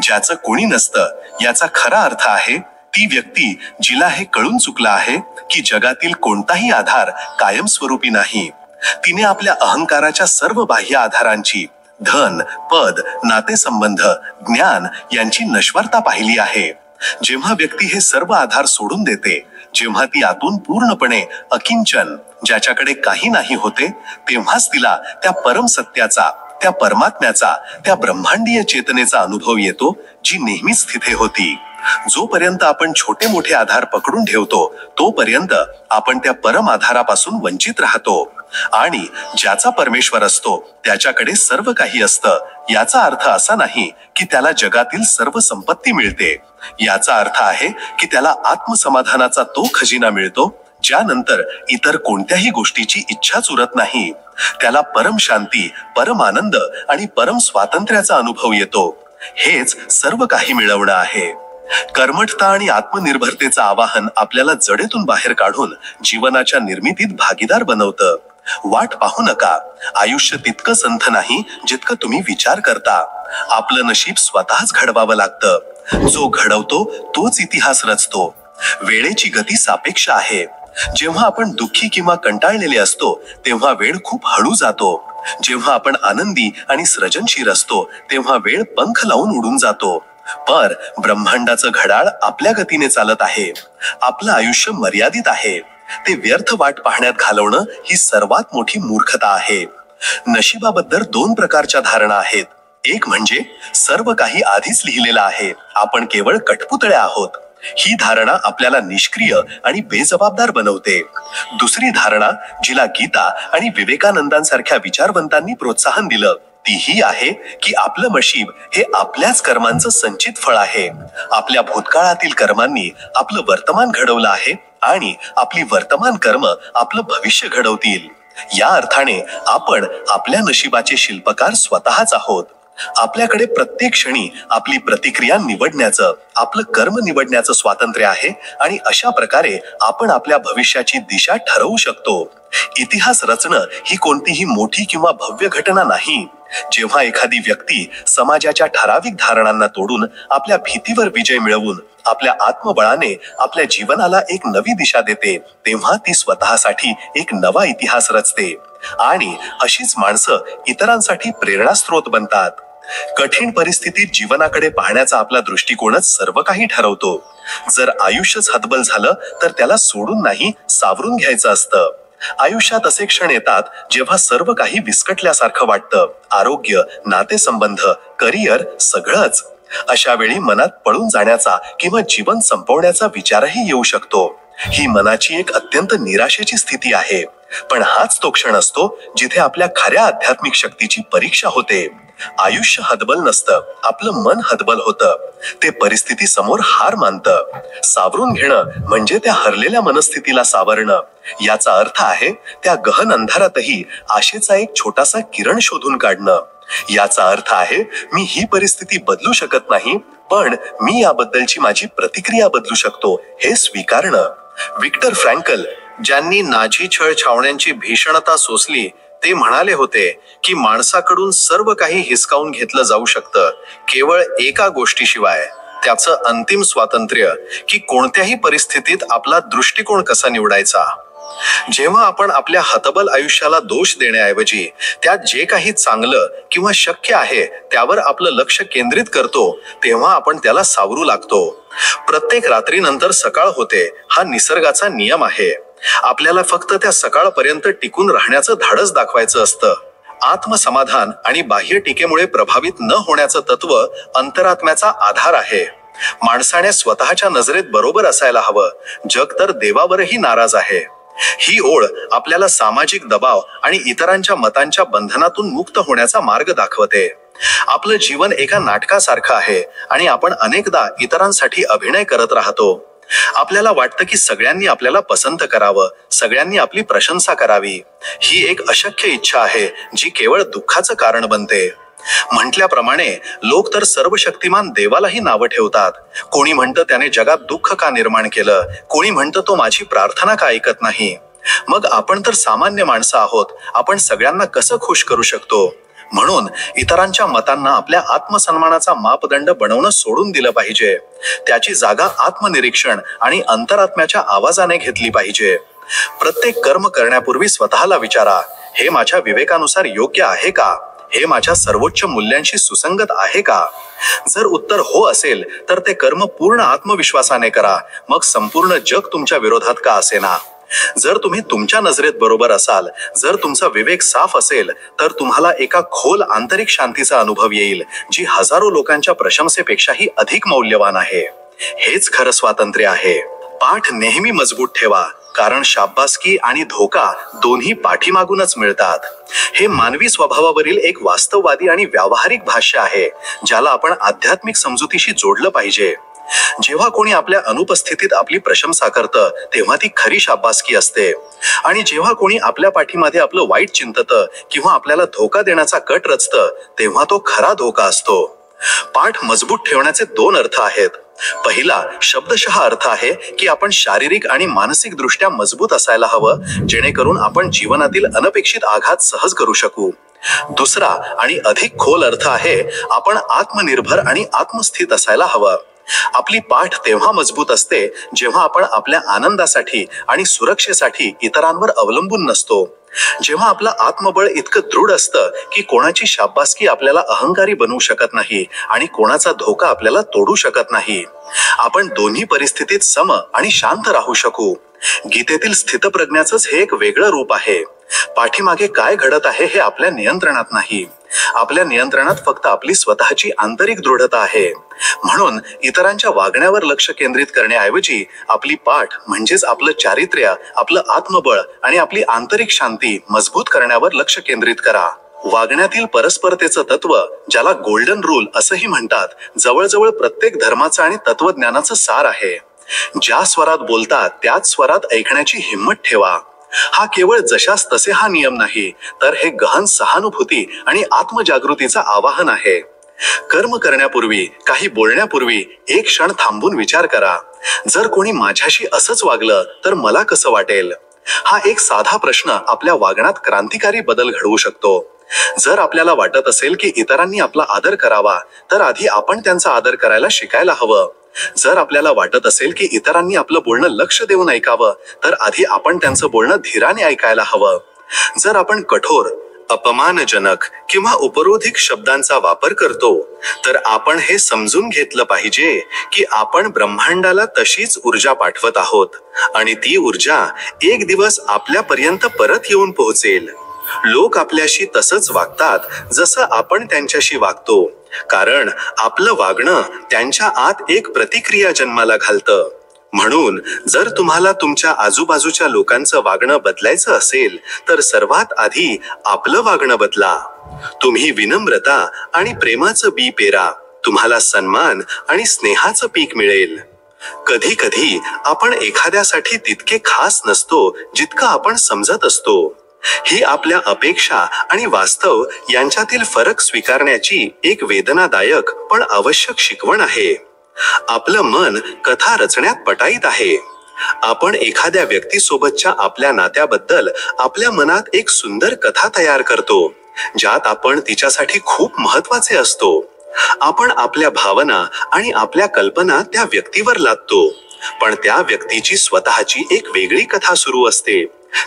ज्याचं कोणी नसतं याचा खरा अर्थ आहे ती व्यक्ती जिला हे कळून चुकलं आहे की जगातील कोणताही आधार कायमस्वरूपी नाही. तिने आपल्या अहंकाराच्या सर्व बाह्य आधारांची, धन, पद, नातेसंबंध, ज्ञान यांची नश्वरता पाहिली आहे. जेव्हा व्यक्ती हे सर्व आधार सोडून देते, जेव्हा ती आतून पूर्णपणे अकिंचन, ज्याच्याकडे काही नाही होते, तेव्हाच तिला त्या परम सत्याचा, त्या परमात्म्याचा, त्या ब्रह्मांडीय चेतनेचा अनुभव येतो, जी नेहमीच तिथे होती. जोपर्यंत आपण छोटे मोठे आधार पकडून ठेवतो तोपर्यंत आपण त्या परम आधारापासून वंचित राहतो, आणि ज्याचा परमेश्वर असतो त्याच्याकडे सर्व काही असतं. याचा अर्थ असा नाही की त्याला जगातील सर्व संपत्ती मिळते. याचा अर्थ आहे की त्याला आत्मसमाधानाचा तो खजिना मिळतो ज्यानंतर इतर कोणत्याही गोष्टीची इच्छाच उरत नाही. त्याला परम शांती, परम आनंद आणि परम स्वातंत्र्याचा अनुभव येतो. हेच सर्व काही मिळवणं आहे. कर्मठता आणि आत्मनिर्भरतेचं आवाहन आपल्याला जडेतून बाहेर काढून जीवनाच्या निर्मितीत भागीदार बनवतं. वाट पाहू नका. आयुष्य तितकं संथ नाही जितकं तुम्ही विचार करता. आपलं नशीब स्वतःच घडवावं लागतं. जो घडवतो तोच इतिहास रचतो. वेळेची गती सापेक्ष आहे. जेव्हा आपण दुःखी किंवा कंटाळलेले असतो तेव्हा वेळ खूप हळू जातो. जेव्हा आपण आनंदी आणि सृजनशील असतो तेव्हा वेळ पंख लावून उडून जातो. पर ब्रह्मांडाचं घड्याळ आपल्या गतीने चालत आहे. आपलं आयुष्य मर्यादित आहे. ते व्यर्थ वाट पाहण्यात घालवणं ही सर्वात मोठी मूर्खता आहे. नशिबाबद्दल दोन प्रकारच्या धारणा आहेत. एक म्हणजे सर्व काही आधीच लिहिलेलं आहे, आपण केवळ कठपुतळे आहोत. ही धारणा आपल्याला निष्क्रिय आणि बेजबाबदार बनवते. दुसरी धारणा, जिला गीता आणि विवेकानंदांसारख्या विचारवंतांनी प्रोत्साहन दिलं, ती ही आहे की आपलं नशीब हे आपल्याच कर्मांचं संचित फळ आहे. आपल्या भूतकाळातील कर्मांनी आपलं वर्तमान घडवलं आहे आणि आपली वर्तमान कर्म आपलं भविष्य घडवतील. या अर्थाने आपण आपल्या नशिबाचे शिल्पकार स्वतःच आहोत. आपल्याकडे प्रत्येक क्षणी आपली प्रतिक्रिया निवडण्याचं, आपलं कर्म निवडण्याचं स्वातंत्र्य आहे आणि अशा प्रकारे आपण आपल्या भविष्याची दिशा ठरवू शकतो. इतिहास रचणं ही कोणतीही मोठी किंवा भव्य घटना नाही. जेव्हा एखादी व्यक्ती समाजाच्या ठराविक धारणांना तोडून आपल्या भीतीवर विजय मिळवून आपल्या आत्मबळाने आपल्या जीवनाला एक नवी दिशा देते, तेव्हा ती स्वतःसाठी एक नवा इतिहास रचते. आणि अशीच माणसं इतरांसाठी प्रेरणास्त्रोत बनतात. कठीण परिस्थितीत जीवनाकडे पाहण्याचा आपला दृष्टिकोनच सर्व काही ठरवतो. जर आयुष्यच हतबल झालं तर त्याला सोडून नाही, सावरून घ्यायचं असतं. आयुष्यात असे क्षण येतात जेव्हा सर्व काही विस्कटल्यासारखं वाटतं. आरोग्य, नातेसंबंध, करिअर, सगळंच. अशा वेळी मनात पळून जाण्याचा किंवा जीवन संपवण्याचा विचारही येऊ शकतो. ही मनाची एक अत्यंत निराशेची स्थिती आहे. पण हाच तो क्षण असतो जिथे आपल्या खऱ्या आध्यात्मिक शक्तीची परीक्षा होते. आयुष्य हतबल नसतं, आपलं मन हतबल होतं. ते परिस्थिती समोर हार मानतं. सावरून घेणं म्हणजे त्या हरलेल्या मनस्थितीला सावरणं. याचा अर्थ आहे त्या गहन अंधारातही आशेचा एक छोटासा किरण शोधून काढणं. याचा अर्थ आहे मी ही परिस्थिती बदलू शकत नाही, पण मी याबद्दलची माझी प्रतिक्रिया बदलू शकतो हे स्वीकारणं. विक्टर फ्रँकल, ज्यांनी नाझी छळ छावण्यांची भीषणता सोसली, ते म्हणाले होते की माणसाकडून सर्व काही हिसकावून घेतलं जाऊ शकतं, केवळ एका गोष्टीशिवाय, त्याचं अंतिम स्वातंत्र्य, की कोणत्याही परिस्थितीत आपला दृष्टिकोन कसा निवडायचा. जेव्हा आपण आपल्या हतबल आयुष्याला दोष देण्याऐवजी त्यात जे काही चांगलं किंवा शक्य आहे त्यावर आपलं लक्ष केंद्रित करतो, तेव्हा आपण त्याला सावरू लागतो. प्रत्येक रात्रीनंतर सकाळ होते हा निसर्गाचा नियम आहे. आपल्याला फक्त त्या सकाळपर्यंत टिकून राहण्याचं धाडस दाखवायचं असतं. आत्मसमाधान आणि बाह्य टीकेमुळे प्रभावित न होण्याचं तत्व अंतरात्म्याचा आधार आहे. माणसाने स्वतःच्या नजरेत बरोबर असायला हवं. जग तर देवावरही नाराज आहे. ही ओळ आपल्याला सामाजिक दबाव आणि इतरांच्या मतांच्या बंधनातून मुक्त होण्याचा मार्ग दाखवते. आपलं जीवन एका नाटकासारखं आहे आणि आपण अनेकदा इतरांसाठी अभिनय करत राहतो. आपल्याला वाटतं की सगळ्यांनी आपल्याला पसंत करावं, सगळ्यांनी आपली प्रशंसा करावी. ही एक अशक्य इच्छा आहे जी केवळ दुःखाचं कारण बनते. म्हटल्याप्रमाणे लोक तर सर्वशक्तिमान देवालाही नावं ठेवतात. कोणी म्हणतं त्याने जगात दुःख का निर्माण केलं, कोणी म्हणतं तो माझी प्रार्थना का ऐकत नाही. मग आपण तर सामान्य माणसं आहोत, आपण सगळ्यांना कसं खुश करू शकतो. म्हणून इतरांच्या मतांना आपल्या आत्मसन्मानाचा मापदंड बनवणं सोडून दिलं पाहिजे. त्याची जागा आत्मनिरीक्षण आणि अंतरात्म्याच्या आवाजाने घेतली पाहिजे. प्रत्येक कर्म करण्यापूर्वी स्वतःला विचारा, हे माझ्या विवेकानुसार योग्य आहे का, हे माझ्या सर्वोच्च मूल्यांशी सुसंगत आहे का. जर उत्तर हो असेल तर ते कर्म पूर्ण आत्मविश्वासाने करा, मग संपूर्ण जग तुमच्या विरोधात का असेना. जर तुम्ही तुमच्या नजरेत बरोबर असाल, जर तुमचा विवेक साफ असेल, तर तुम्हाला एका खोल आंतरिक शांतीचा अनुभव येईल जी हजारो लोकांच्या प्रशंसेपेक्षाही अधिक मौल्यवान आहे. हेच खरं स्वातंत्र्य आहे. पाठ नेहमी मजबूत ठेवा, कारण शाब्बासकी आणि धोका दोन्ही पाठीमागूनच मिळतात. हे मानवी स्वभावावरील एक वास्तववादी आणि व्यावहारिक भाष्य आहे, ज्याला आपण आध्यात्मिक समजुतीशी जोडलं पाहिजे. जेव्हा कोणी आपल्या अनुपस्थितीत आपली प्रशंसा करतं तेव्हा ती खरी शाब्बासकी असते, आणि जेव्हा कोणी आपल्या पाठीमध्ये आपलं वाईट चिंततं किंवा आपल्याला धोका देण्याचा कट रचतं तेव्हा तो खरा धोका असतो. पाठ मजबूत ठेवण्याचे दोन अर्थ आहेत. पहिला शब्दशः अर्थ आहे की आपण शारीरिक आणि मानसिक दृष्ट्या मजबूत असायला हवं, जेणेकरून आपण जीवनातील अनपेक्षित आघात सहज करू शकू. दुसरा आणि अधिक खोल अर्थ आहे, आपण आत्मनिर्भर आणि आत्मस्थित असायला हवं. आपली पाठ तेव्हा मजबूत असते जेव्हा आपण आपल्या आनंदासाठी आणि सुरक्षेसाठी इतरांवर अवलंबून नसतो. जेव्हा आपलं आत्मबळ इतकं दृढ असतं की कोणाची शाब्बासकी आपल्याला अहंकारी बनवू शकत नाही आणि कोणाचा धोका आपल्याला तोडू शकत नाही. आपण दोन्ही परिस्थितीत सम आणि शांत राहू शकू. गीतेतील स्थितप्रज्ञाचंच हे एक वेगळं रूप आहे. पाठीमागे काय घडत आहे हे आपल्या नियंत्रणात नाही. आपल्या नियंत्रणात फक्त आपली स्वतःची आंतरिक दृढता आहे. म्हणून इतरांच्या वागण्यावर लक्ष केंद्रित करण्याऐवजी आपली पाठ म्हणजेच आपलं चारित्र्य, आपलं आत्मबळ आणि आपली आंतरिक शांती मजबूत करण्यावर लक्ष केंद्रित करा. वागण्यातील परस्परतेचं तत्व, ज्याला गोल्डन रूल असंही म्हणतात, जवळजवळ प्रत्येक धर्माचं आणि तत्वज्ञानाचं सार आहे. ज्या स्वरात बोलतात त्याच स्वरात ऐकण्याची हिंमत ठेवा. हा केवळ जशास तसे हा नियम नाही, तर हे गहन सहानुभूती आणि आत्मजागृतीचं आवाहन आहे. कर्म करण्यापूर्वी, काही बोलण्यापूर्वी एक क्षण थांबून विचार करा, जर कोणी माझ्याशी असंच वागलं तर मला कसं वाटेल? हा एक साधा प्रश्न आपल्या वागण्यात क्रांतिकारी बदल घडवू शकतो. जर आपल्याला वाटत असेल की इतरांनी आपला आदर करावा, तर आधी आपण त्यांचा आदर करायला शिकायला हवं. जर आपल्याला वाटत असेल की इतरांनी आपलं बोलणं लक्ष देऊन ऐकावं, तर आधी आपण त्यांचं बोलणं धीराने ऐकायला हवं. जर आपण कठोर, अपमानजनक किंवा उपरोधिक शब्दांचा वापर करतो, तर आपण हे समजून घेतलं पाहिजे की आपण ब्रह्मांडाला तशीच ऊर्जा पाठवत आहोत, आणि ती ऊर्जा एक दिवस आपल्यापर्यंत परत येऊन पोहोचेल. लोक आपल्याशी तसंच वागतात जसं आपण त्यांच्याशी वागतो, कारण आपलं वागणं त्यांच्या आत एक प्रतिक्रिया जन्माला घालतं. म्हणून जर तुम्हाला तुमच्या आजूबाजूच्या लोकांचं वागणं बदलायचं असेल, तर सर्वात आधी आपलं वागणं बदला. तुम्ही विनम्रता आणि प्रेमाचं बी पेरा, तुम्हाला सन्मान आणि स्नेहाचं पीक मिळेल. कधी कधी आपण एखाद्यासाठी तितके खास नसतो जितकं आपण समजत असतो. ही आपल्या अपेक्षा आणि वास्तव यांच्यातील फरक स्वीकारण्याची एक वेदनादायक पण आवश्यक शिकवण आहे. आपलं मन कथा रचण्यात पटाईत आहे. आपण एखाद्या व्यक्तीसोबतच्या आपल्या नात्याबद्दल आपल्या मनात एक सुंदर कथा तयार करतो, ज्यात आपण तिच्यासाठी खूप महत्वाचे असतो. आपण आपल्या भावना आणि आपल्या कल्पना त्या व्यक्तीवर लादतो, पण त्या व्यक्तीची स्वतःची एक वेगळी कथा सुरू असते.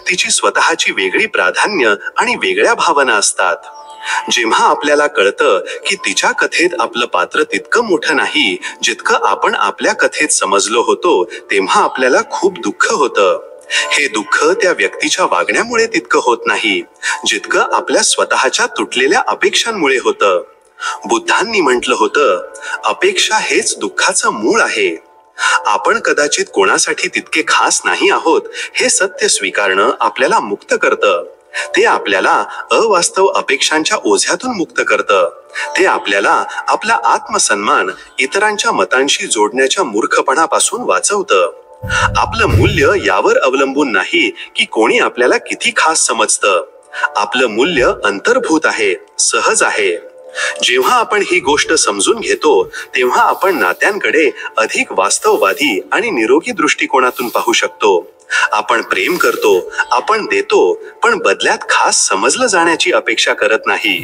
तिची स्वतःची वेगळी प्राधान्य आणि वेगळ्या भावना असतात. जेव्हा आपल्याला कळतं की तिच्या कथेत आपलं पात्र तितकं मोठं नाही जितकं आपण आपल्या कथेत समजलो होतो, तेव्हा आपल्याला खूप दुःख होतं. हे दुःख त्या व्यक्तीच्या वागण्यामुळे तितकं होत नाही जितकं आपल्या स्वतःच्या तुटलेल्या अपेक्षांमुळे होतं. बुद्धांनी म्हटलं होतं, अपेक्षा हेच दुःखाचं मूळ आहे. आपण कदाचित कोणासाठी तितके खास नाही आहोत हे सत्य स्वीकारणं आपल्याला मुक्त करतं. ते आपल्याला अवास्तव अपेक्षांच्या ओझ्यातून मुक्त करतं. ते आपल्याला आपला आत्मसन्मान इतरांच्या मतांशी जोडण्याच्या मूर्खपणापासून वाचवतं. आपलं मूल्य यावर अवलंबून नाही की कोणी आपल्याला किती खास समजतं. आपलं मूल्य अंतर्भूत आहे, सहज आहे. जेव्हा आपण ही गोष्ट समजून घेतो, तेव्हा आपण नात्यांकडे अधिक वास्तववादी आणि निरोगी दृष्टिकोनातून पाहू शकतो. आपण प्रेम करतो, आपण देतो, पण बदल्यात खास समजलं जाण्याची अपेक्षा करत नाही.